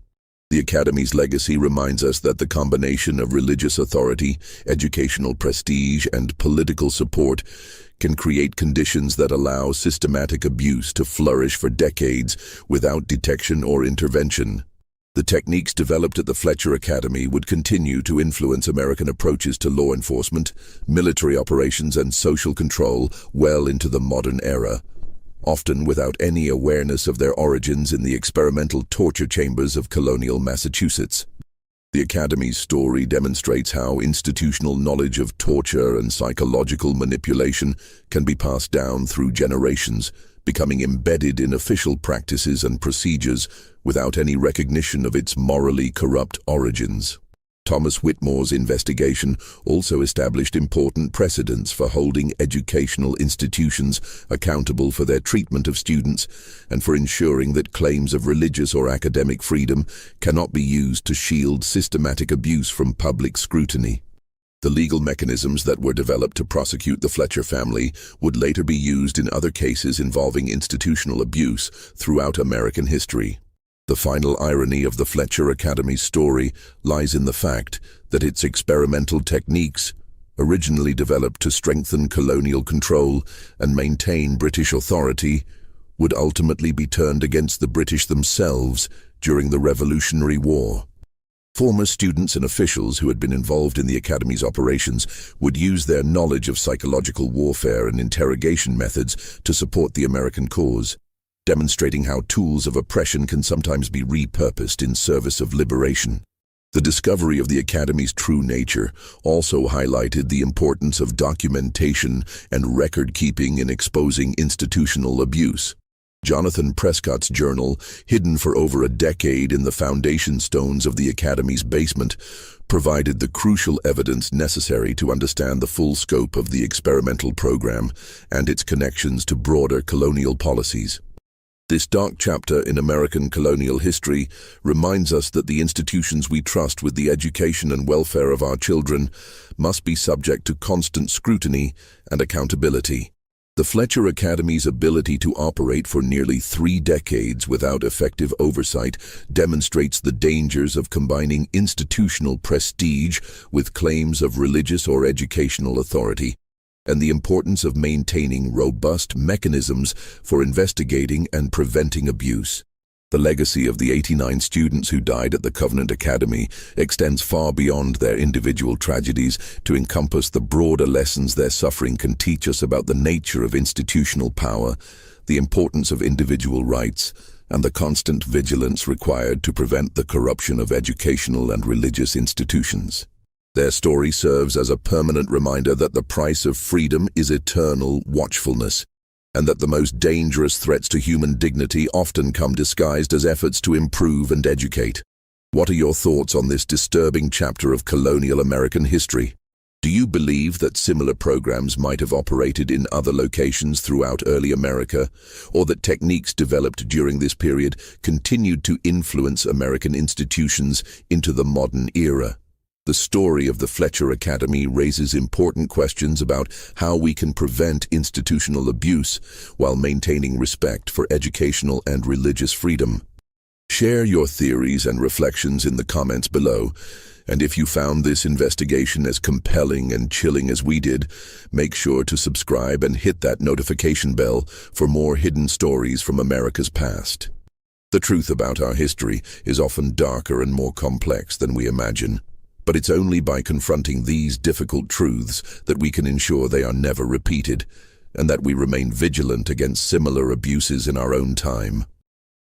The Academy's legacy reminds us that the combination of religious authority, educational prestige, and political support can create conditions that allow systematic abuse to flourish for decades without detection or intervention. The techniques developed at the Fletcher Academy would continue to influence American approaches to law enforcement, military operations, and social control well into the modern era, often without any awareness of their origins in the experimental torture chambers of colonial Massachusetts. The Academy's story demonstrates how institutional knowledge of torture and psychological manipulation can be passed down through generations, becoming embedded in official practices and procedures without any recognition of its morally corrupt origins. Thomas Whitmore's investigation also established important precedents for holding educational institutions accountable for their treatment of students and for ensuring that claims of religious or academic freedom cannot be used to shield systematic abuse from public scrutiny. The legal mechanisms that were developed to prosecute the Fletcher family would later be used in other cases involving institutional abuse throughout American history. The final irony of the Fletcher Academy's story lies in the fact that its experimental techniques, originally developed to strengthen colonial control and maintain British authority, would ultimately be turned against the British themselves during the Revolutionary War. Former students and officials who had been involved in the Academy's operations would use their knowledge of psychological warfare and interrogation methods to support the American cause, demonstrating how tools of oppression can sometimes be repurposed in service of liberation. The discovery of the Academy's true nature also highlighted the importance of documentation and record-keeping in exposing institutional abuse. Jonathan Prescott's journal, hidden for over a decade in the foundation stones of the Academy's basement, provided the crucial evidence necessary to understand the full scope of the experimental program and its connections to broader colonial policies. This dark chapter in American colonial history reminds us that the institutions we trust with the education and welfare of our children must be subject to constant scrutiny and accountability. The Fletcher Academy's ability to operate for nearly 3 decades without effective oversight demonstrates the dangers of combining institutional prestige with claims of religious or educational authority, and the importance of maintaining robust mechanisms for investigating and preventing abuse. The legacy of the 89 students who died at the Covenant Academy extends far beyond their individual tragedies to encompass the broader lessons their suffering can teach us about the nature of institutional power, the importance of individual rights, and the constant vigilance required to prevent the corruption of educational and religious institutions. Their story serves as a permanent reminder that the price of freedom is eternal watchfulness, and that the most dangerous threats to human dignity often come disguised as efforts to improve and educate. What are your thoughts on this disturbing chapter of colonial American history? Do you believe that similar programs might have operated in other locations throughout early America, or that techniques developed during this period continued to influence American institutions into the modern era? The story of the Fletcher Academy raises important questions about how we can prevent institutional abuse while maintaining respect for educational and religious freedom. Share your theories and reflections in the comments below, and if you found this investigation as compelling and chilling as we did, make sure to subscribe and hit that notification bell for more hidden stories from America's past. The truth about our history is often darker and more complex than we imagine. But it's only by confronting these difficult truths that we can ensure they are never repeated, and that we remain vigilant against similar abuses in our own time.